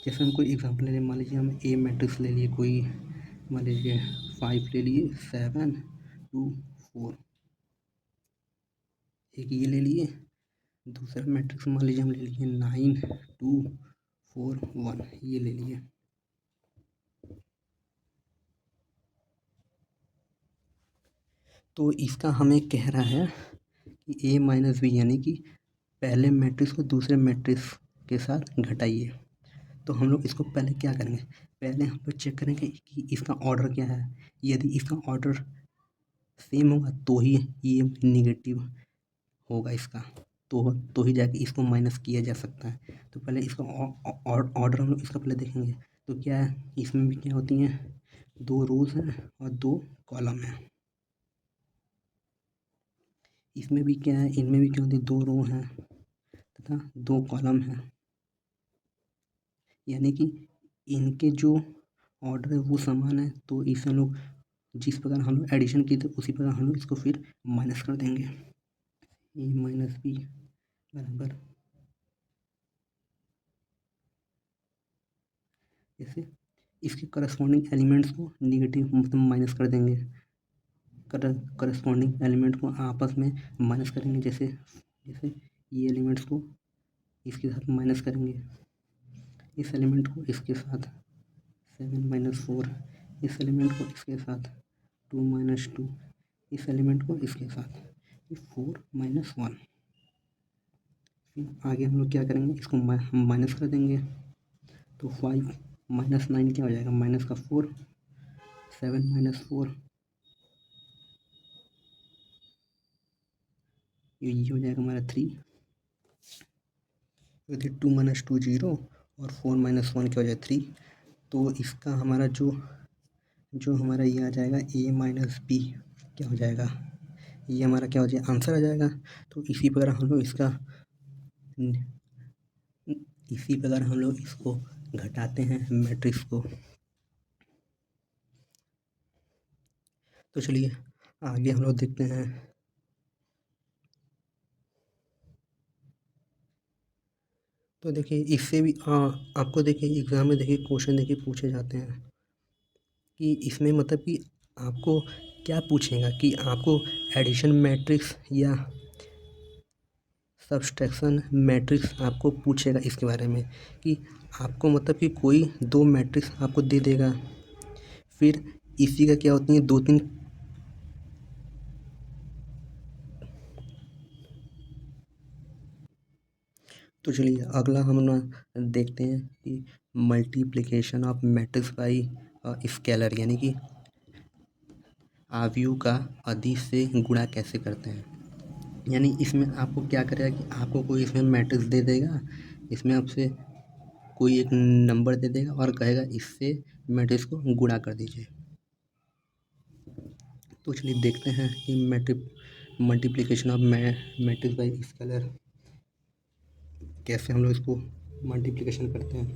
जैसे हम कोई एग्जांपल ले लें, मान लीजिए हम ए मैट्रिक्स ले लिए, कोई मान लीजिए 5 ले लिए, 7 2 4, एक ये ले लिए। दूसरा मैट्रिक्स मान लीजिए हम ले लिए 9 2 4 1, ये ले लिए। तो इसका हमें कह रहा है कि A - B यानी कि पहले मैट्रिक्स को दूसरे मैट्रिक्स के साथ घटाइए। तो हम लोग इसको पहले क्या करेंगे, पहले हम लोग चेक करेंगे कि इसका ऑर्डर क्या है। यदि इसका ऑर्डर सेम होगा तो ही ये नेगेटिव होगा इसका, तो ही जाके इसको माइनस किया जा सकता है। तो पहले इसका ऑर्डर हम लोग इसका पहले देखेंगे। तो क्या है, इसमें भी क्या होती हैं, 2 रोज़ हैं और 2 कॉलम हैं। इसमें भी क्या है, इनमें भी क्या होती है, 2 रो हैं तथा 2 कॉलम हैं। यानी कि इनके जो ऑर्डर है वो समान है, तो इसे हम लोग जिस प्रकार हम लोग एडिशन किए थे उसी प्रकार हम लोग इसको फिर माइनस कर देंगे। ए माइनस बी बराबर, जैसे इसके करस्पॉन्डिंग एलिमेंट्स को निगेटिव मतलब माइनस कर देंगे। करस्पॉन्डिंग एलिमेंट को आपस में माइनस करेंगे। जैसे जैसे ये एलिमेंट्स को इसके साथ माइनस करेंगे, इस एलिमेंट को इसके साथ 7 माइनस 4, इस एलिमेंट को इसके साथ 2 माइनस 2, इस एलिमेंट को इसके साथ 4 माइनस 1। फिर आगे हम लोग क्या करेंगे, इसको माइनस कर देंगे। तो 5 माइनस 9 क्या हो जाएगा, माइनस का 4, 7 माइनस 4 ये हो जाएगा हमारा 3। यदि 2 माइनस 2 0 और 4 माइनस 1 क्या हो जाए 3। तो इसका हमारा जो हमारा ये आ जाएगा ए माइनस बी क्या हो जाएगा, ये हमारा क्या हो जाएगा, आंसर आ जाएगा। तो इसी प्रकार हम लोग इसको घटाते हैं मैट्रिक्स को। तो चलिए आगे हम लोग देखते हैं। तो देखिए इससे भी आपको देखिए एग्ज़ाम में देखिए क्वेश्चन देखिए पूछे जाते हैं कि इसमें मतलब कि आपको क्या पूछेगा कि आपको एडिशन मैट्रिक्स या सब्सट्रैक्शन मैट्रिक्स आपको पूछेगा इसके बारे में, कि आपको मतलब कि कोई 2 मैट्रिक्स आपको दे देगा, फिर इसी का क्या होती है 2-3। तो चलिए अगला हम ना देखते हैं कि multiplication of matrix by scalar, यानी कि आव्यूह का अदिश से गुणा कैसे करते हैं। यानी इसमें आपको क्या करेगा कि आपको कोई इसमें मैट्रिक्स दे देगा, इसमें आपसे कोई एक नंबर दे देगा और कहेगा इससे मैट्रिक्स को गुणा कर दीजिए। तो चलिए देखते हैं कि multiplication of matrix by scalar कैसे हम लोग इसको मल्टीप्लिकेशन करते हैं।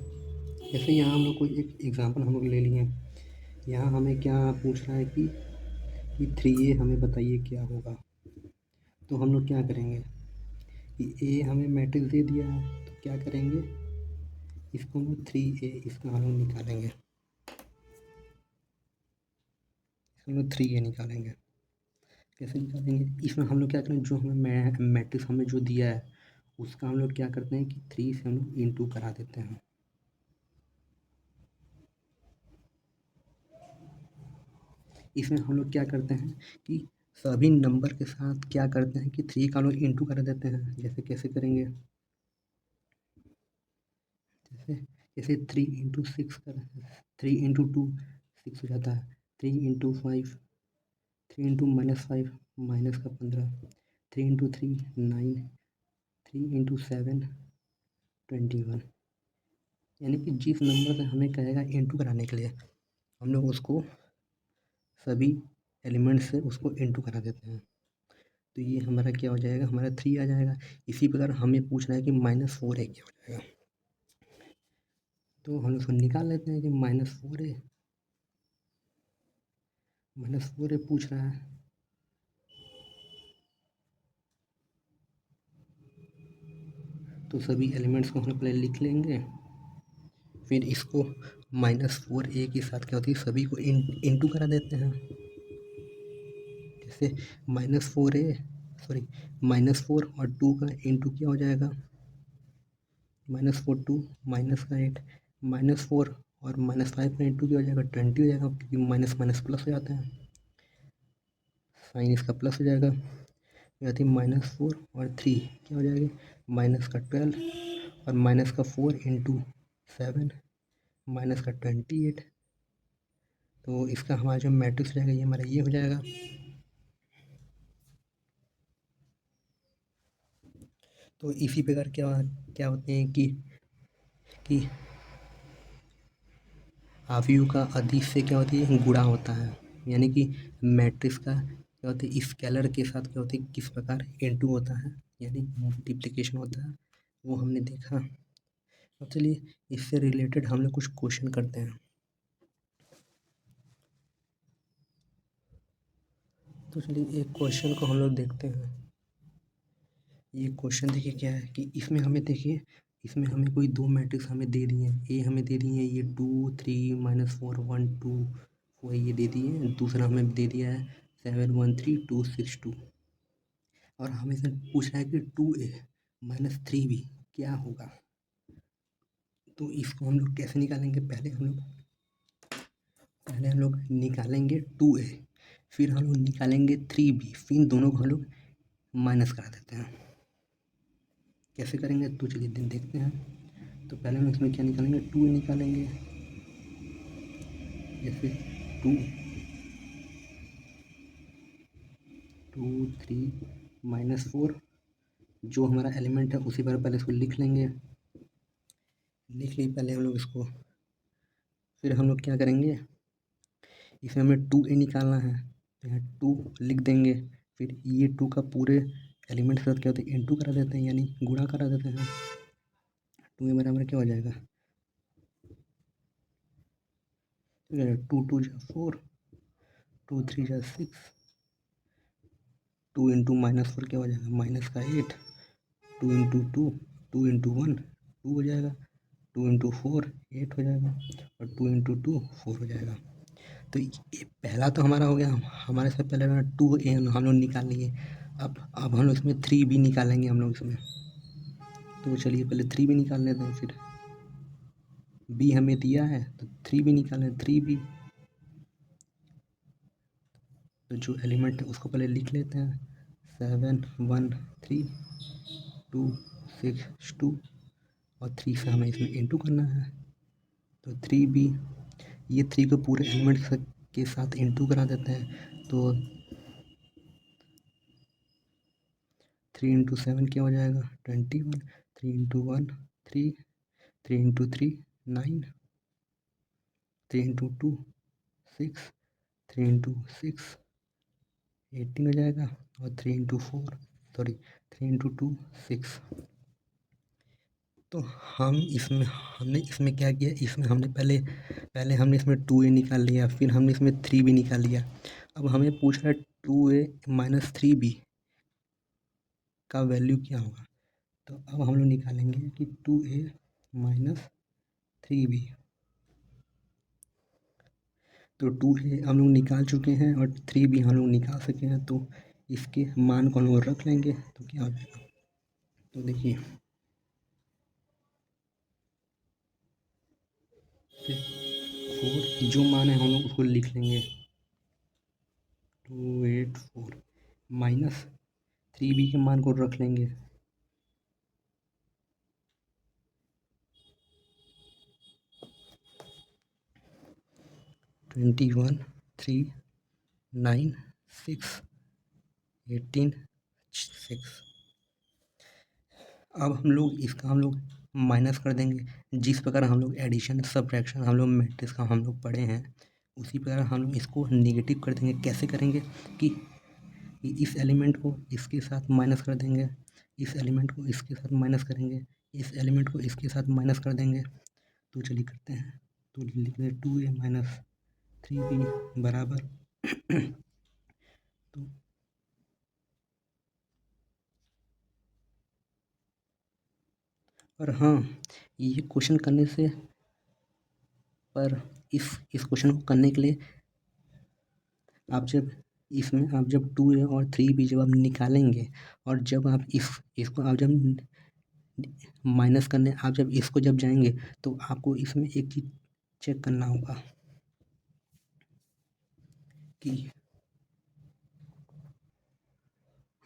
जैसे यहाँ हम लोग कोई एक एग्जांपल हम लोग ले लिए, यहाँ हमें क्या पूछ रहा है कि 3a हमें बताइए क्या होगा। तो हम लोग क्या करेंगे कि ए हमें मैट्रिक्स दे दिया है, तो क्या करेंगे, इसको हम लोग 3a इसका हम लोग निकालेंगे, इसको हम लोग 3a निकालेंगे। कैसे निकालेंगे, इसमें हम लोग क्या करेंगे, जो हमें मैट्रिक्स हमें जो दिया है उसका हम लोग क्या करते हैं कि 3 से हम लोग इंटू करा देते हैं। इसमें हम लोग क्या करते हैं कि सभी नंबर के साथ क्या करते हैं कि 3 का हम लोग इंटू करा देते हैं। जैसे कैसे करेंगे, जैसे जैसे 3 इंटू 6 कर 3 इंटू 2 6 हो जाता है, 3 इंटू 5 3 इंटू माइनस 5 माइनस का 15, 3 इंटू 3 9, 3 इंटू 7 21। यानी कि जिस नंबर से हमें कहेगा इंटू कराने के लिए हम लोग उसको सभी एलिमेंट से उसको इंटू करा देते हैं। तो ये हमारा क्या हो जाएगा, हमारा 3 आ जाएगा। इसी प्रकार हमें पूछना है कि -4a क्या हो जाएगा। तो हम उसको निकाल लेते हैं कि -4a पूछ रहा है। तो सभी एलिमेंट्स को हम पहले लिख लेंगे, फिर इसको -4a के साथ क्या होती है सभी को इंटू करा देते हैं। जैसे -4 और 2 का इंटू क्या हो जाएगा, -4 2 माइनस का 8, -4 और -5 का इंटू क्या हो जाएगा 20 हो जाएगा, क्योंकि माइनस माइनस प्लस हो जाता है, साइन इसका प्लस हो जाएगा। यानी -4 और 3 क्या हो जाएगा, माइनस का 12 और माइनस का 4 इंटू 7 माइनस का 28। तो इसका हमारा जो मैट्रिक्स रहेगा ये हमारा ये हो जाएगा। तो इसी प्रकार क्या क्या होते हैं कि अवयव का अधिक से क्या होती है गुणा होता है, यानी कि मैट्रिक्स का क्या होता है स्केलर के साथ क्या होती है किस प्रकार इनटू होता है, यानी मल्टीप्लिकेशन होता है, वो हमने देखा। तो चलिए इससे रिलेटेड हम लोग कुछ क्वेश्चन करते हैं। तो चलिए एक क्वेश्चन को हम लोग देखते हैं। ये क्वेश्चन देखिए क्या है कि इसमें हमें देखिए, इसमें हमें कोई दो मैट्रिक्स हमें दे दिए हैं। ए हमें दे दिए हैं ये 2 3 -4 1 2 4 ये दे दिए हैं। दूसरा हमें दे दिया है 7 1 3 2 6 2। और हमें से पूछ रहा है कि 2a - 3b क्या होगा। तो इसको हम लोग कैसे निकालेंगे, पहले हम लोग निकालेंगे 2a, फिर हम लोग निकालेंगे 3b, फिर दोनों को हम लोग माइनस करा देते हैं। कैसे करेंगे तो चलिए दिन देखते हैं। तो पहले हम इसमें क्या निकालेंगे 2a निकालेंगे, जैसे 2 2 3 -4 जो हमारा एलिमेंट है उसी पर पहले इसको लिख लेंगे। लिख ली पहले हम लोग इसको, फिर हम लोग क्या करेंगे इसमें हमें 2a निकालना है तो यहाँ 2 लिख देंगे। फिर ये 2 का पूरे एलिमेंट के साथ क्या होता है इनटू करा देते हैं, यानी गुणा करा देते हैं। 2a बराबर क्या हो जाएगा 2 2 जा 4 2 3 जा 6 2 इंटू -4 क्या हो जाएगा माइनस का 8 2 इंटू 2 2 इंटू 1 2 हो जाएगा 2 इंटू 4 8 हो जाएगा और 2 इंटू 2 4 हो जाएगा। तो ये पहला तो हमारा हो गया। हमारे से पहले 2a हम लोग निकाल लिए। अब हम लोग इसमें 3b निकालेंगे हम लोग इसमें। तो चलिए पहले 3b निकाल लेते हैं। फिर b हमें दिया है तो 3b निकालें 3b। तो जो एलिमेंट है उसको पहले लिख लेते हैं 7 1 3 2 6 2 और 3 से हमें इसमें इंटू करना है। तो 3b ये 3 को पूरे एलिमेंट के साथ इंटू करा देते हैं। तो 3 इंटू 7 क्या हो जाएगा 21 3 इंटू 1 3 3 इंटू 3 9 3 इंटू 2 6 3 इंटू 6 18 हो जाएगा और 3 इंटू 2 6। तो हमने इसमें क्या किया, इसमें हमने पहले हमने इसमें 2a निकाल लिया, फिर हमने इसमें 3b निकाल लिया। अब हमें पूछ रहा है 2a - 3b का वैल्यू क्या होगा। तो अब हम लोग निकालेंगे कि 2a - 3b। तो 2a हम लोग निकाल चुके हैं और 3b हम लोग निकाल सके हैं। तो इसके मान को हम लोग रख लेंगे तो क्या हो जाएगा। तो देखिए 4 जो मान है हम लोग उसको लिख लेंगे 284 -3b के मान को रख लेंगे 21 3 9 6 18 6। अब हम लोग माइनस कर देंगे। जिस प्रकार हम लोग एडिशन सब्ट्रैक्शन हम लोग मैट्रिक्स का हम लोग पढ़े हैं उसी प्रकार हम लोग इसको निगेटिव कर देंगे। कैसे करेंगे कि इस एलिमेंट को इसके साथ माइनस कर देंगे, इस एलिमेंट को इसके साथ माइनस करेंगे, इस एलिमेंट को इसके साथ माइनस कर देंगे। तो चलिए करते हैं। तो लिख दें 2a - 3b बराबर तो और हाँ ये क्वेश्चन करने से पर इस क्वेश्चन को करने के लिए आप जब 2a और 3b जब आप निकालेंगे और जब आप इसको आप जब माइनस करने आप जब इसको जब जाएंगे तो आपको इसमें एक चीज़ चेक करना होगा कि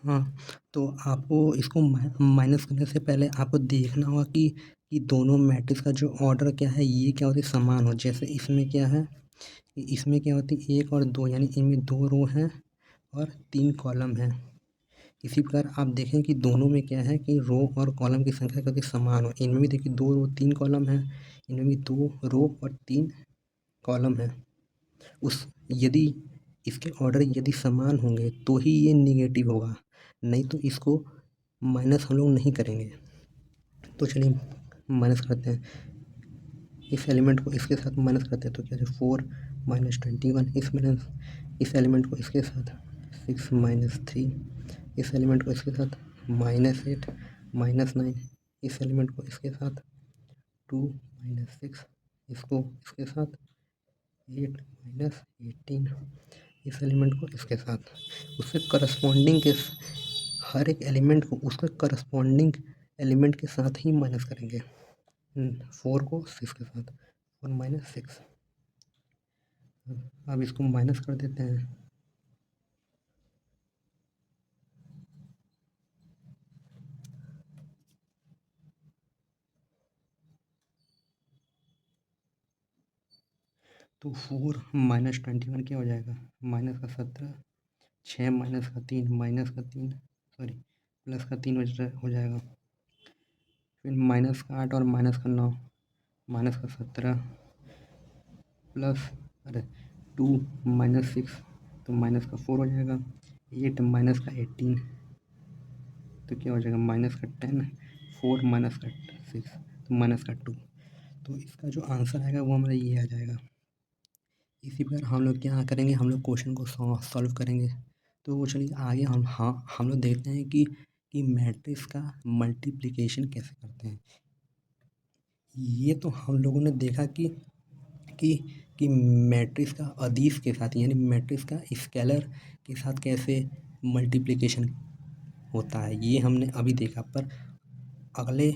हाँ, तो आपको इसको माइनस करने से पहले आपको देखना होगा कि कि दोनों मैट्रिक्स का जो ऑर्डर क्या है ये क्या होती है समान हो। जैसे इसमें क्या है कि इसमें क्या होती है 1 और 2 यानी इनमें 2 रो हैं और 3 कॉलम हैं। इसी प्रकार आप देखें कि दोनों में क्या है कि रो और कॉलम की संख्या कभी समान हो। इनमें भी देखिए 2 रो 3 कॉलम है, इनमें भी 2 रो और 3 कॉलम है। उस यदि इसके ऑर्डर यदि समान होंगे तो ही ये निगेटिव होगा, नहीं तो इसको माइनस हम लोग नहीं करेंगे। तो चलिए माइनस करते हैं, इस एलिमेंट को इसके साथ माइनस करते हैं तो क्या है 4 माइनस 21, इस एलिमेंट को इसके साथ 6 माइनस 3, इस एलिमेंट को इसके साथ -8 माइनस 9, इस एलिमेंट को इसके साथ 2 माइनस 6, इसको इसके साथ 8 माइनस 18, इस एलिमेंट को इसके साथ उसके करस्पॉन्डिंग के हर एक एलिमेंट को उसके करस्पॉन्डिंग एलिमेंट के साथ ही माइनस करेंगे। 4 को 6 के साथ 4 माइनस 6। अब इसको माइनस कर देते हैं। तो 4 माइनस 21 क्या हो जाएगा माइनस का 17, 6 माइनस का 3 माइनस का 3 सॉरी प्लस का 3 हो जाएगा। फिर माइनस का 8 और माइनस का 9, माइनस का 17 प्लस 2 माइनस 6 तो माइनस का 4 हो जाएगा। 8 माइनस का 18 तो क्या हो जाएगा माइनस का 10, 4 माइनस का 6 तो माइनस का 2। तो इसका जो आंसर आएगा वो हमारा ये आ जाएगा। इसी प्रकार हम लोग क्या करेंगे, हम लोग क्वेश्चन को सॉल्व करेंगे। तो चलिए आगे हम लोग देखते हैं कि मैट्रिक्स का मल्टीप्लिकेशन कैसे करते हैं। ये तो हम लोगों ने देखा कि कि मैट्रिक्स का अदिश के साथ यानी मैट्रिक्स का स्केलर के साथ कैसे मल्टीप्लिकेशन होता है, ये हमने अभी देखा। पर अगले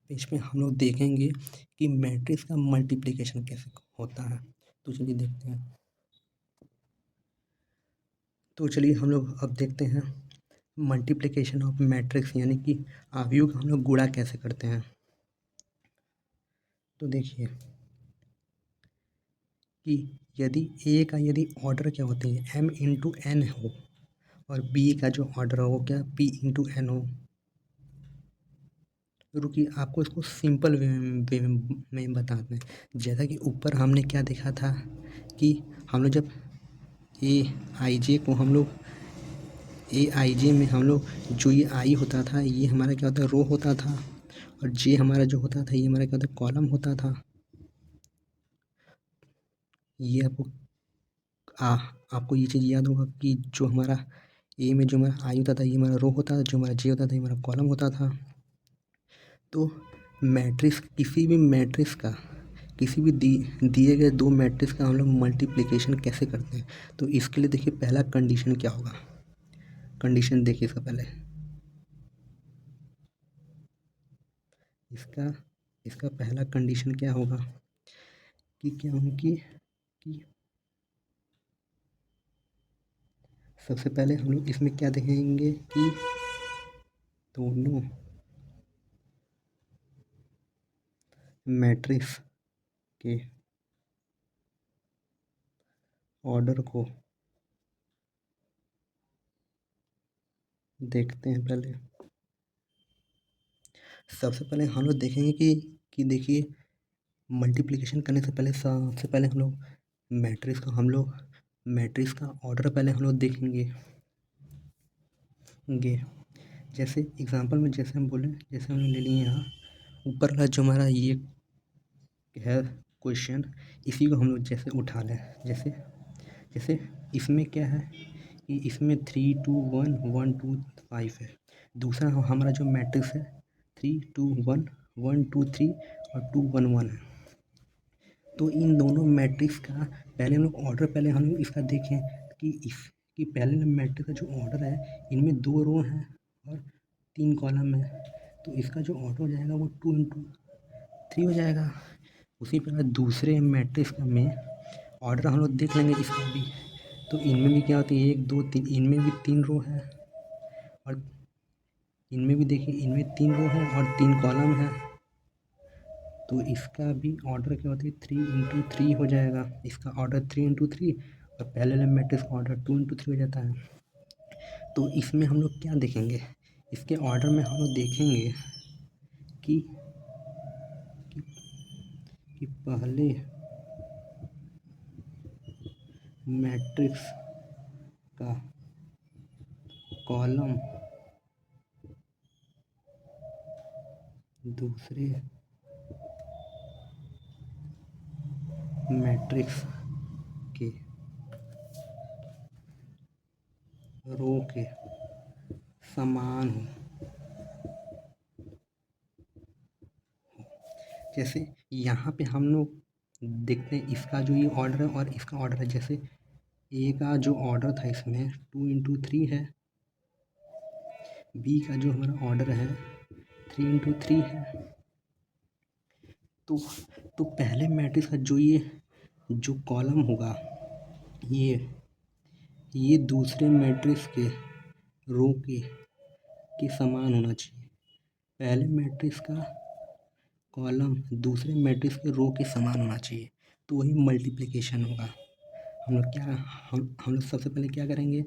पेज पे हम लोग देखेंगे कि मैट्रिक्स का मल्टीप्लिकेशन कैसे होता है। तो चलिए देखते हैं। तो चलिए हम लोग अब देखते हैं मल्टीप्लिकेशन ऑफ मैट्रिक्स यानी कि आव्यूह का हम लोग गुणा कैसे करते हैं। तो देखिए कि यदि ए का यदि ऑर्डर क्या होते हैं m इंटू एन हो और बी का जो ऑर्डर हो वो क्या p इंटू एन हो। रुकिए आपको इसको सिंपल वे में बताते हैं। जैसा कि ऊपर हमने क्या देखा था कि हम लोग जब ए आई जे को हम लोग ए आई जे में हम लोग जो ये आई होता था ये हमारा क्या होता है रो होता था और जे हमारा जो होता था ये हमारा क्या होता है कॉलम होता था। ये आपको ये चीज़ याद होगा कि जो हमारा ए में जो हमारा आई होता था ये हमारा रो होता था, जो हमारा जे होता था ये हमारा कॉलम होता था। तो मैट्रिक्स किसी भी दिए गए दो मैट्रिक्स का हम लोग मल्टीप्लिकेशन कैसे करते हैं। तो इसके लिए देखिए पहला कंडीशन क्या होगा, कंडीशन देखिए इसका पहले इसका पहला कंडीशन क्या होगा कि क्या होगा कि सबसे पहले हम लोग इसमें क्या देखेंगे कि दोनों मैट्रिक्स के ऑर्डर को देखते हैं। पहले सबसे पहले हम लोग देखेंगे कि देखिए मल्टीप्लिकेशन करने से पहले सबसे पहले हम लोग मैट्रिक्स का ऑर्डर पहले हम लोग देखेंगे। जैसे एग्जांपल में जैसे हम बोले जैसे हमने ले लिए यहाँ ऊपर का जो हमारा ये है क्वेश्चन इसी को हम लोग जैसे उठा लें। जैसे जैसे इसमें क्या है कि इसमें 3 2 1 1 2 5 है। दूसरा हमारा जो मैट्रिक्स है 3 2 1 1 2 3 और 2 1 1 है। तो इन दोनों मैट्रिक्स का पहले हम लोग ऑर्डर पहले हम लोग इसका देखें कि पहले मैट्रिक्स का जो ऑर्डर है इनमें 2 रो हैं और 3 कॉलम है। तो इसका जो ऑर्डर हो जाएगा वो 2 इंटू 3 हो जाएगा। उसी प्रकार दूसरे मैट्रिक्स का में ऑर्डर हम लोग देख लेंगे इसका भी। तो इनमें भी क्या होती है 1 2 3 इनमें भी 3 रो है और इनमें भी देखिए इनमें 3 रो है और 3 कॉलम है। तो इसका भी ऑर्डर क्या होता है 3 × 3 हो जाएगा, इसका ऑर्डर 3 × 3 और पहले वाले मैट्रिक्स का ऑर्डर 2 × 3 हो जाता है। तो इसमें हम लोग क्या देखेंगे, इसके ऑर्डर में हम लोग देखेंगे कि पहले मैट्रिक्स का कॉलम दूसरे मैट्रिक्स के रो के समान हो। जैसे यहाँ पे हम लोग देखते हैं इसका जो ये ऑर्डर है और इसका ऑर्डर है। जैसे ए का जो ऑर्डर था इसमें 2 × 3 है, बी का जो हमारा ऑर्डर है 3 × 3 है। तो पहले मैट्रिक्स का जो कॉलम होगा ये दूसरे मैट्रिक्स के रो के समान होना चाहिए। पहले मैट्रिक्स का कॉलम दूसरे मैट्रिक्स के रो के समान होना चाहिए, तो वही मल्टीप्लिकेशन होगा। हम लोग सबसे पहले क्या करेंगे,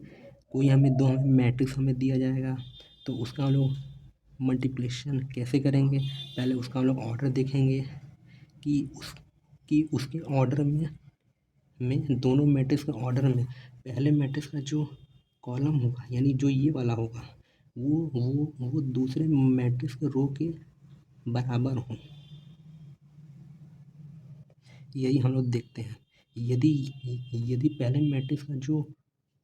कोई हमें मैट्रिक्स हमें दिया जाएगा तो उसका हम लोग मल्टीप्लिकेशन कैसे करेंगे। पहले उसका हम लोग ऑर्डर देखेंगे कि उसके ऑर्डर में दोनों मैट्रिक्स के ऑर्डर में पहले मैट्रिक्स का जो कॉलम होगा यानी जो ये वाला होगा वो दूसरे मैट्रिक्स के रो के बराबर हो। यही हम लोग देखते हैं। यदि पहले मैट्रिक्स का जो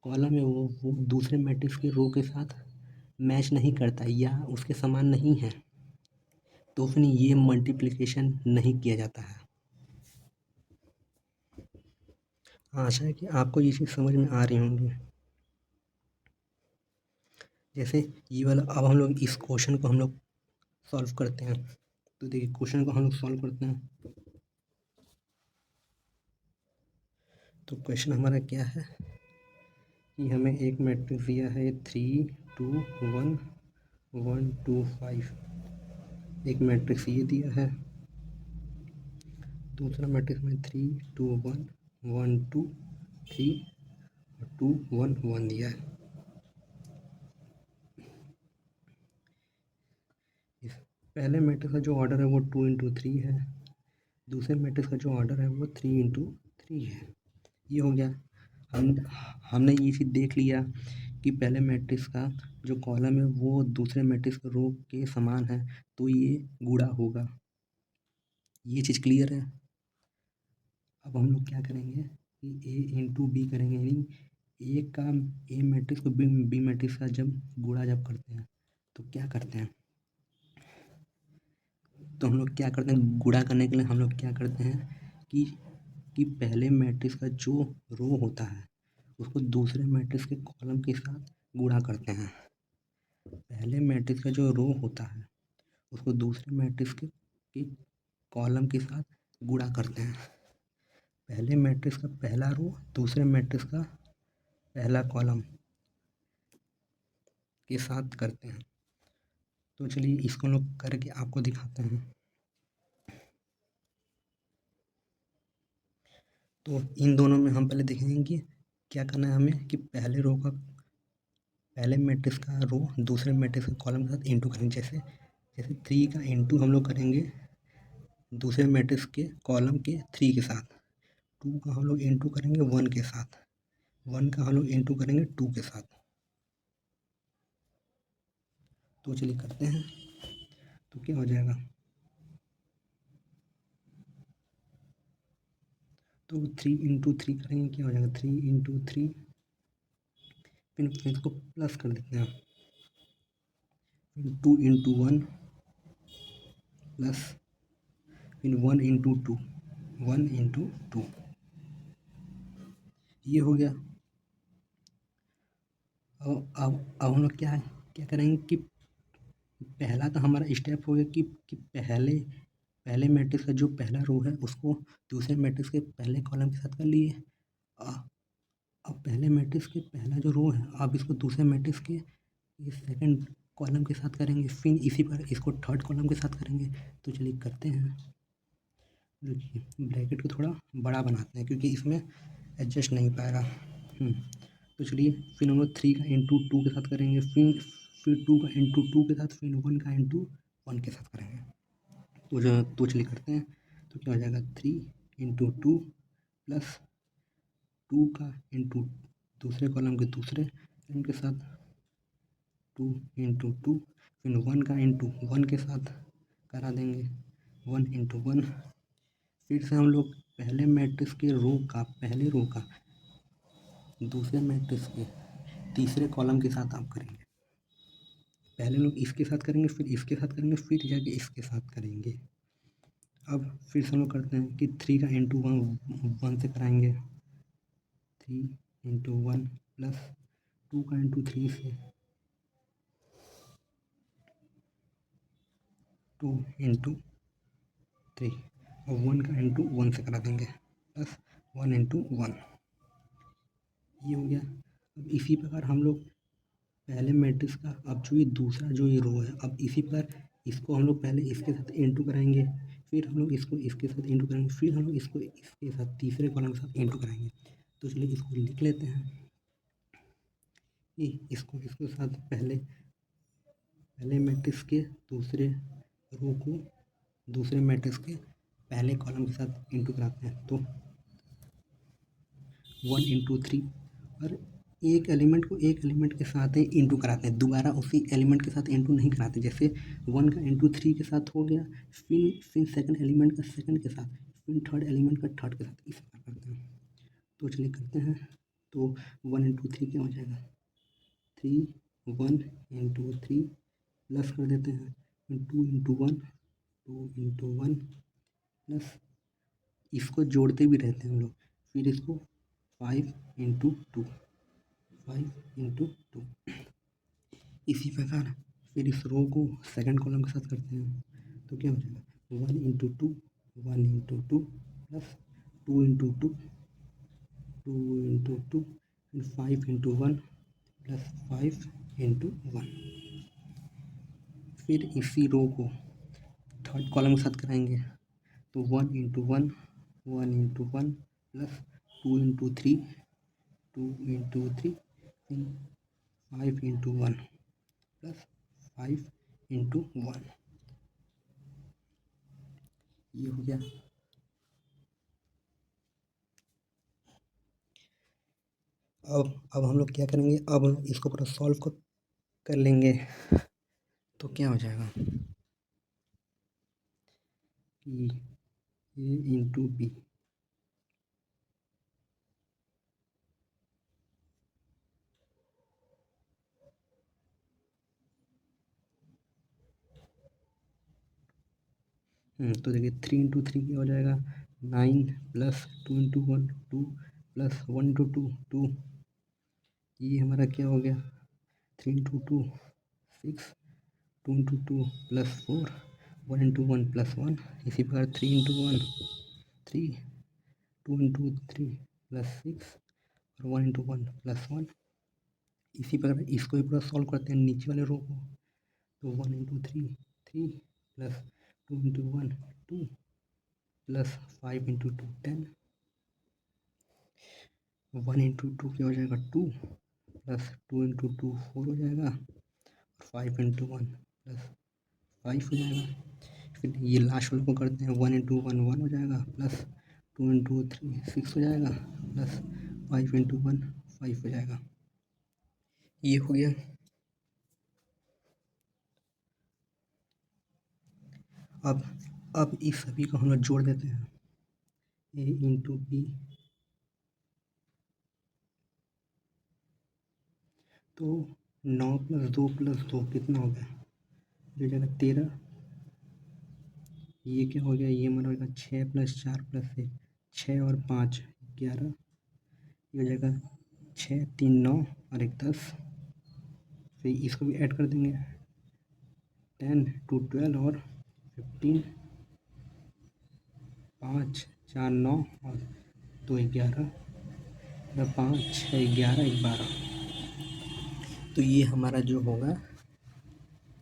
कॉलम है वो दूसरे मैट्रिक्स के रो के साथ मैच नहीं करता या उसके समान नहीं है तो फिर ये मल्टीप्लिकेशन नहीं किया जाता है। आशा है कि आपको ये चीज़ समझ में आ रही होंगी। जैसे ये वाला, अब हम लोग इस क्वेश्चन को हम लोग सॉल्व करते हैं। तो देखिए क्वेश्चन को हम लोग सॉल्व करते हैं। तो क्वेश्चन हमारा क्या है कि हमें एक मैट्रिक्स दिया है 3 2 1 1 2 5। एक मैट्रिक्स ये दिया है, दूसरा मैट्रिक्स में 3 2 1 1 2 3 और 2 1 1 दिया है। इस पहले मैट्रिक्स का जो ऑर्डर है वो 2 × 3 है, दूसरे मैट्रिक्स का जो ऑर्डर है वो 3 × 3 है। ये हो गया। हमने ये चीज़ देख लिया कि पहले मैट्रिक्स का जो कॉलम है वो दूसरे मैट्रिक्स के रो के समान है, तो ये गुणा होगा। ये चीज़ क्लियर है। अब हम लोग क्या करेंगे कि A × B करेंगे, यानी ए मैट्रिक्स को बी मैट्रिक्स का जब करते हैं तो क्या करते हैं, तो हम लोग क्या करते हैं, गुणा करने के लिए हम लोग क्या करते हैं कि पहले मैट्रिक्स का जो रो होता है उसको दूसरे मैट्रिक्स के कॉलम के साथ गुणा करते हैं। पहले मैट्रिक्स का जो रो होता है उसको दूसरे मैट्रिक्स के कॉलम के साथ गुणा करते हैं। पहले मैट्रिक्स का पहला रो दूसरे मैट्रिक्स का पहला कॉलम के साथ करते हैं। तो चलिए इसको लोग करके आपको दिखाते हैं। तो इन दोनों में हम पहले देखेंगे कि क्या करना है हमें, कि पहले मैट्रिक्स का रो दूसरे मैट्रिक्स के कॉलम के साथ इंटू करेंगे। जैसे 3 का इंटू हम लोग करेंगे दूसरे मैट्रिक्स के कॉलम के 3 के साथ, 2 का हम लोग इंटू करेंगे 1 के साथ, 1 का हम लोग इंटू करेंगे 2 के साथ। तो चलिए करते हैं। तो क्या हो जाएगा, तो 3 × 3 करेंगे, क्या हो जाएगा 3 × 3, फिर इसको प्लस कर देते हैं, फिर 2 × 1 प्लस फिर 1 × 2, 1 × 2, ये हो गया। अब हम लोग क्या करेंगे कि पहला तो हमारा स्टेप हो गया कि पहले मैट्रिक्स का जो पहला रो है उसको दूसरे मैट्रिक्स के पहले कॉलम के साथ कर लिए। अब पहले मैट्रिक्स के पहला जो रो है अब इसको दूसरे मैट्रिक्स के सेकंड कॉलम के साथ करेंगे, फिर इसी पर इसको थर्ड कॉलम के साथ करेंगे। तो चलिए करते हैं। देखिए ब्रैकेट को थोड़ा बड़ा बनाते हैं क्योंकि इसमें एडजस्ट नहीं पाएगा। तो चलिए फिर हम लोग 3 का इंटू 2 के साथ करेंगे, फिर 2 का इंटू 2 के साथ, फिर 1 का इंटू 1 के साथ करेंगे। तो चलिए करते हैं। तो क्या हो जाएगा 3 इंटू 2 प्लस 2 का इंटू दूसरे कॉलम के दूसरे एलिमेंट के साथ 2 इंटू 2, फिर 1 का इंटू 1 के साथ करा देंगे 1 इंटू 1। फिर से हम लोग पहले मैट्रिक्स के पहले रो का दूसरे मैट्रिक्स के तीसरे कॉलम के साथ आप करेंगे। पहले लोग इसके साथ करेंगे, फिर इसके साथ करेंगे, फिर जाके इसके साथ करेंगे। अब फिर से हम लोग करते हैं कि 3 का इंटू 1 से कराएंगे, 3 इंटू 1 प्लस 2 का इंटू 3 से 2 इंटू 3 और 1 का इंटू 1 से करा देंगे प्लस 1 इंटू 1। ये हो गया। अब इसी प्रकार हम लोग पहले मैट्रिक्स का अब जो ये दूसरा जो ये रो है, अब इसी प्रकार इसको हम लोग पहले इसके साथ इंटू कराएंगे, फिर हम लोग इसको इसके साथ इंटू करेंगे, फिर हम लोग इसको इसके साथ तीसरे कॉलम के साथ इंटू कराएंगे। तो चलिए इसको लिख लेते हैं कि इसको इसके साथ पहले मैट्रिक्स के दूसरे रो को दूसरे मैट्रिक्स के पहले कॉलम के साथ इंटू कराते हैं। तो 1 इंटू 3 और एक एलिमेंट के साथ ही इंटू कराते हैं, दोबारा उसी एलिमेंट के साथ इंटू नहीं कराते। जैसे 1 का इंटू 3 के साथ हो गया, फिर सेकंड एलिमेंट का सेकंड के साथ, फिर थर्ड एलिमेंट का थर्ड के साथ, इस प्रकार करते हैं। तो चलिए करते हैं। तो 1 इंटू 3 क्या हो जाएगा 3, 1 इंटू 3 प्लस कर देते हैं 2 इंटू 1, 2 इंटू 1 प्लस इसको जोड़ते भी रहते हैं हम लोग, फिर इसको 5 इंटू 2, 5 इंटू 2। इसी प्रकार फिर इस रो को सेकंड कॉलम के साथ करते हैं। तो क्या हो जाएगा 1 into 2, 1 into 2 plus 2 into 2, 2 into 2 फिर 5 इंटू 1 प्लस 5 इंटू 1। फिर इसी रो को थर्ड कॉलम के साथ कराएंगे। तो 1 into 1, 1 into 1 plus 2 into 3, 2 into 3 फिर 5 इंटू 1 प्लस 5 इंटू 1। ये हो गया। अब हम लोग क्या करेंगे, अब हम इसको पूरा सॉल्व कर लेंगे। तो क्या हो जाएगा कि ए इंटू बी तो देखिए 3 इंटू 3 क्या हो जाएगा 9 प्लस 2 इंटू 1 2 प्लस 1 इंटू 2 2। ये हमारा क्या हो गया 3 into 2 6, 2 into 2 plus 4, 1 into 1 plus 1। इसी प्रकार 3 इंटू 1 3, 2 इंटू 3 प्लस 6 और 1 इंटू 1 प्लस 1। इसी प्रकार इसको भी पूरा सॉल्व करते हैं नीचे वाले रो को। तो 1 into 3 3 plus 2 into 1 2 plus 5 into 2 10। 1 into 2 क्या हो जाएगा 2 प्लस 2 इंटू 2 4 हो जाएगा और 5 इंटू 1 प्लस 5 हो जाएगा। फिर ये लास्ट वाले को करते हैं 1 इंटू 1 1 हो जाएगा प्लस 2 इंटू 3 6 हो जाएगा प्लस 5 इंटू 1 5 हो जाएगा। ये हो गया। अब इस सभी को हम लोग जोड़ देते हैं ए इंटू बी। तो 9 प्लस 2 प्लस 2 कितना हो गया जो जाएगा 13। ये क्या हो गया ये हमारा होगा 6 प्लस 4 प्लस 1 6 और 5 11। ये हो जाएगा 6 3 9 और 1 10। फिर इसको भी ऐड कर देंगे 10 2 12 और 15 5 4 9 और 2 11 5 6 11 12। तो ये हमारा जो होगा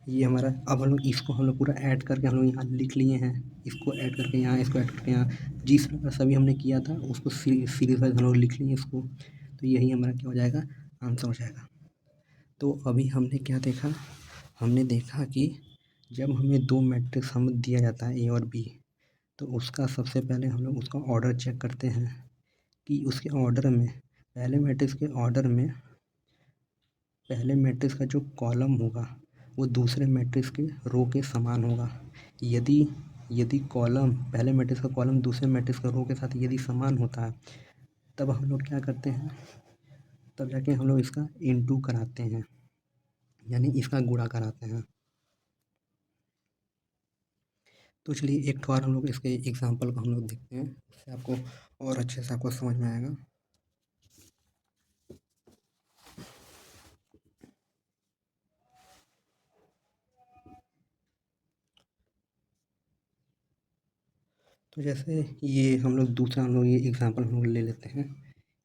ये हमारा, अब हम लोग इसको हम लोग पूरा ऐड करके हम लोग यहाँ लिख लिए हैं, इसको ऐड करके यहाँ, इसको ऐड करके यहाँ, जिस प्रकार सभी हमने किया था उसको सीरीज वाइज हम लोग लिख लिए इसको, तो यही हमारा क्या हो जाएगा, आंसर हो जाएगा। तो अभी हमने क्या देखा, हमने देखा कि जब हमें दो मैट्रिक्स हम दिया जाता है ए और बी, तो उसका सबसे पहले हम लोग उसका ऑर्डर चेक करते हैं कि उसके ऑर्डर में, पहले मैट्रिक्स के ऑर्डर में पहले मैट्रिक्स का जो कॉलम होगा वो दूसरे मैट्रिक्स के रो के समान होगा। यदि यदि कॉलम, पहले मैट्रिक्स का कॉलम दूसरे मैट्रिक्स का रो के साथ यदि समान होता है, तब हम लोग क्या करते हैं, तब जाके हम लोग इसका इनटू कराते हैं, यानी इसका गुणा कराते हैं। तो चलिए एक और हम लोग इसके एग्जाम्पल को हम लोग देखते हैं, उससे आपको और अच्छे से आपको समझ में आएगा। तो जैसे ये हम लोग दूसरा हम लोग ये एग्जाम्पल हम लोग ले लेते हैं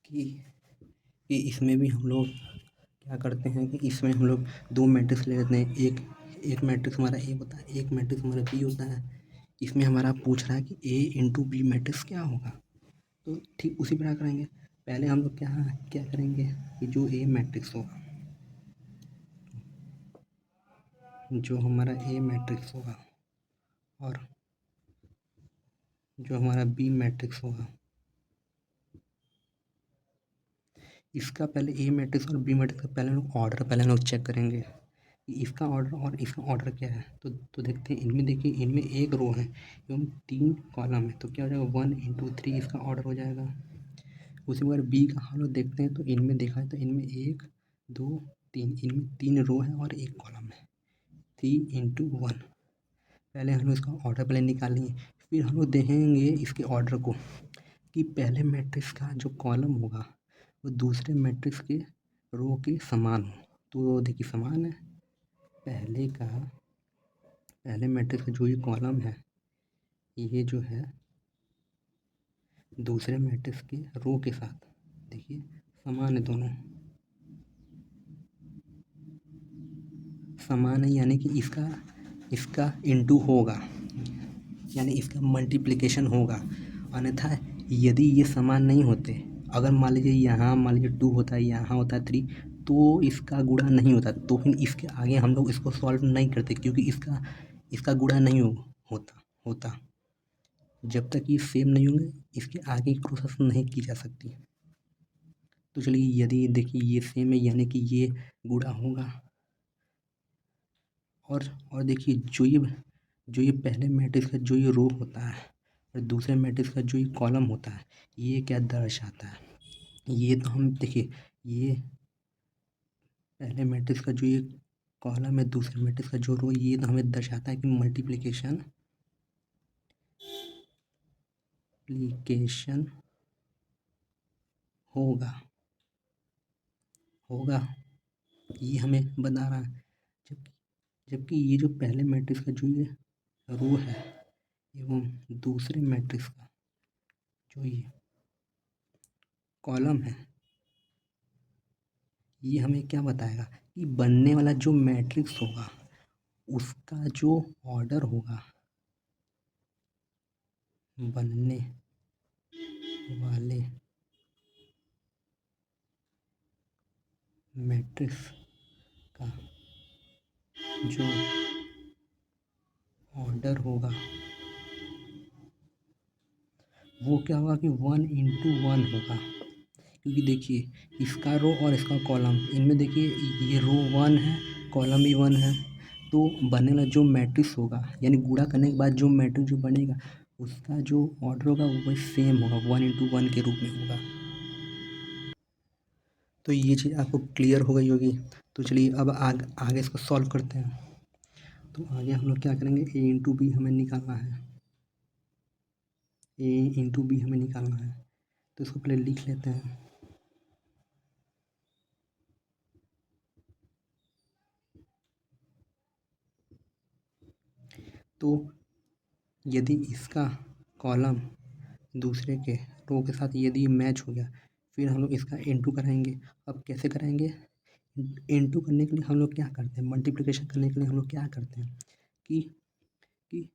कि इसमें भी हम लोग क्या करते हैं कि इसमें हम लोग दो मैट्रिक्स ले लेते हैं, एक मैट्रिक्स हमारा ए होता है, एक मैट्रिक्स हमारा बी होता है। इसमें हमारा पूछ रहा है कि ए इंटू बी मैट्रिक्स क्या होगा, तो ठीक उसी प्रकार करेंगे। पहले हम लोग क्या क्या करेंगे कि जो ए मैट्रिक्स होगा, जो हमारा ए मैट्रिक्स होगा और जो हमारा बी मैट्रिक्स होगा, इसका पहले ए मैट्रिक्स और बी मैट्रिक्स का पहले हम लोग ऑर्डर पहले हम लोग चेक करेंगे कि इसका ऑर्डर और इसका ऑर्डर क्या है। तो देखते हैं, इनमें देखिए, इनमें एक रो है एवं 3 कॉलम है, तो क्या हो जाएगा 1 इंटू 3 इसका ऑर्डर हो जाएगा। उसी प्रकार बी का हम लोग देखते हैं, तो इनमें देखा है तो इनमें 1 2 3, इनमें 3 रो है और 1 कॉलम है, 3 इंटू 1। पहले हम लोग इसका ऑर्डर पहले निकालेंगे, फिर हम लोग देखेंगे इसके ऑर्डर को कि पहले मैट्रिक्स का जो कॉलम होगा वो दूसरे मैट्रिक्स के रो के समान हो। तो देखिए समान है, पहले का, पहले मैट्रिक्स का जो ये कॉलम है, ये जो है दूसरे मैट्रिक्स के रो के साथ, देखिए समान है, दोनों समान है, यानी कि इसका इसका इंटू होगा, यानी इसका मल्टीप्लिकेशन होगा। अन्यथा यदि ये समान नहीं होते, अगर मान लीजिए यहाँ मान लीजिए 2 होता है, यहाँ होता है 3, तो इसका गुणा नहीं होता, तो फिर इसके आगे हम लोग इसको सॉल्व नहीं करते, क्योंकि इसका इसका गुणा नहीं होता होता जब तक ये सेम नहीं होंगे इसके आगे की प्रोसेस नहीं की जा सकती। तो चलिए यदि देखिए ये सेम है, यानी कि ये गुणा होगा, और देखिए जो ये पहले मैट्रिक्स का जो ये रो होता है और दूसरे मैट्रिक्स का जो ये कॉलम होता है, ये क्या दर्शाता है, ये तो हम देखिए, ये पहले मैट्रिक्स का जो ये कॉलम है, दूसरे मैट्रिक्स का जो रो, ये तो हमें दर्शाता है कि मल्टीप्लिकेशन होगा होगा, ये हमें बता रहा है। जबकि ये जो पहले मैट्रिक्स का जो ये रो है एवं दूसरे मैट्रिक्स का जो ये कॉलम है, ये हमें क्या बताएगा कि बनने वाला जो मैट्रिक्स होगा उसका जो ऑर्डर होगा, बनने वाले मैट्रिक्स का जो ऑर्डर होगा वो क्या होगा कि 1 इंटू 1 होगा। क्योंकि देखिए इसका रो और इसका कॉलम, इनमें देखिए ये रो 1 है, कॉलम भी 1 है, तो बनने वाला जो मैट्रिक्स होगा, यानी गुणा करने के बाद जो मैट्रिक्स जो बनेगा उसका जो ऑर्डर होगा वो वही सेम होगा, 1 इंटू 1 के रूप में होगा। तो ये चीज़ आपको क्लियर हो गई होगी। तो चलिए अब आगे इसको सॉल्व करते हैं। तो आगे हम लोग क्या करेंगे, ए इंटू बी हमें निकालना है, ए इंटू बी हमें निकालना है, तो इसको पहले लिख लेते हैं। तो यदि इसका कॉलम दूसरे के रो के साथ यदि मैच हो गया, फिर हम लोग इसका इंटू कराएंगे। अब कैसे कराएंगे, इनटू करने के लिए हम लोग क्या करते हैं, मल्टीप्लिकेशन करने के लिए हम लोग क्या करते हैं कि कि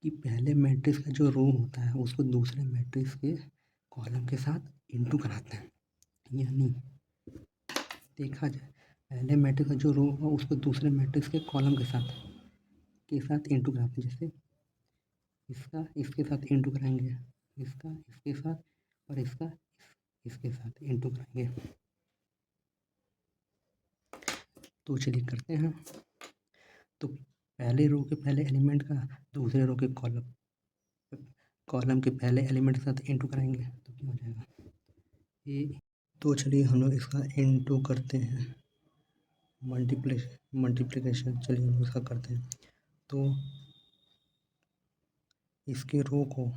कि पहले मैट्रिक्स का जो रो होता है उसको दूसरे मैट्रिक्स के कॉलम के साथ इनटू कराते हैं। यानी देखा जाए, पहले मैट्रिक्स का जो रो होगा उसको दूसरे मैट्रिक्स के कॉलम के साथ इनटू कराते हैं। जैसे इसका इसके साथ इनटू कराएंगे, इसका इसके साथ, और इसका इसके साथ इनटू कराएंगे। तो चलिए करते हैं। तो पहले रो के पहले एलिमेंट का दूसरे रो के कॉलम के पहले एलिमेंट के साथ इनटू कराएंगे तो क्या हो जाएगा ये। तो चलिए हम लोग इसका इनटू करते हैं, मल्टीप्लिकेशन चलिए हम इसका करते हैं। तो इसके रो को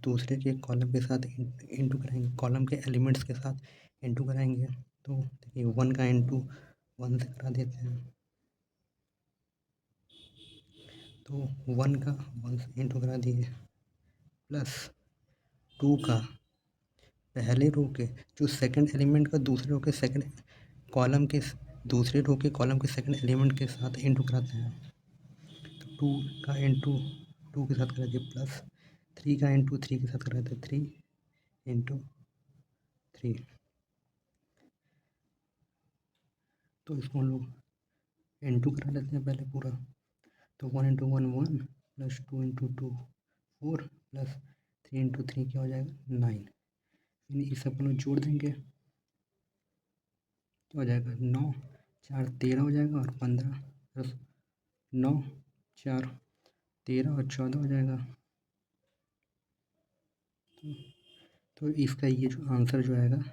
दूसरे के कॉलम के साथ इनटू कराएंगे, कॉलम के एलिमेंट्स के साथ इनटू कराएंगे। तो देखिए 1 का इनटू 1 से करा देते हैं, तो 1 का 1 से इनटू करा दिए, प्लस 2 का पहले रो के जो सेकंड एलिमेंट का दूसरे रो के सेकंड कॉलम के दूसरे रो के कॉलम के सेकंड एलिमेंट के साथ इनटू कराते हैं। तो 2 का इनटू 2 के साथ करा दिए, प्लस 3 का इनटू 3 के साथ करा देते 3 इंटू 3। तो इसको हम लोग इनटू करा लेते हैं पहले पूरा। तो 1 into 1 1, plus 2 into 2 4, plus 3 into 3 क्या हो जाएगा 9। इस सब को लोग जोड़ देंगे, क्या हो जाएगा 9 4 13 हो जाएगा, और 15 प्लस 9 4 13 और 14 हो जाएगा। तो इसका ये जो आंसर जो आएगा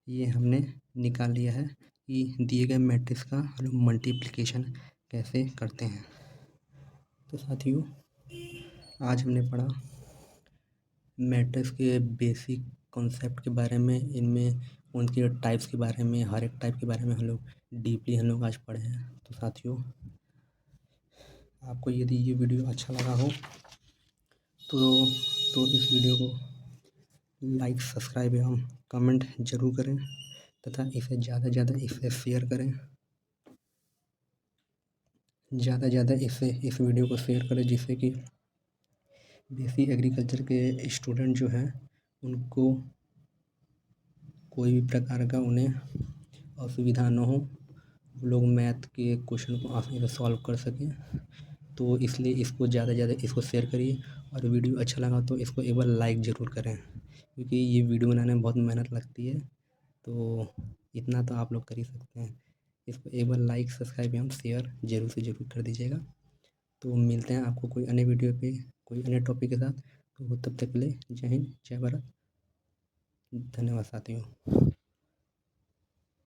ये हमने निकाल लिया है कि दिए गए मैट्रिक्स का हम लोग मल्टीप्लिकेशन कैसे करते हैं। तो साथियों, आज हमने पढ़ा मैट्रिक्स के बेसिक कॉन्सेप्ट के बारे में, इनमें उनके टाइप्स के बारे में, हर एक टाइप के बारे में हम लोग डीपली हम लोग आज पढ़े हैं। तो साथियों, आपको यदि ये वीडियो अच्छा लगा हो तो इस वीडियो को लाइक, सब्सक्राइब एवं कमेंट जरूर करें, तथा इसे ज़्यादा से ज़्यादा इसे शेयर करें, ज़्यादा से ज़्यादा इस वीडियो को शेयर करें, जिससे कि बेसिक एग्रीकल्चर के स्टूडेंट जो हैं उनको कोई भी प्रकार का उन्हें असुविधा न हो, वो लोग मैथ के क्वेश्चन को आसानी से सॉल्व कर सकें। तो इसलिए इसको ज़्यादा से ज़्यादा इसको शेयर करिए, और वीडियो अच्छा लगा तो इसको एक बार लाइक ज़रूर करें, क्योंकि ये वीडियो बनाने में बहुत मेहनत लगती है। तो इतना तो आप लोग कर ही सकते हैं। इसको एक बार लाइक, सब्सक्राइब एवं शेयर ज़रूर से ज़रूर कर दीजिएगा। तो मिलते हैं आपको कोई अन्य वीडियो पे कोई अन्य टॉपिक के साथ। तो तब तक के लिए जय हिंद, जय भारत, धन्यवाद साथियों।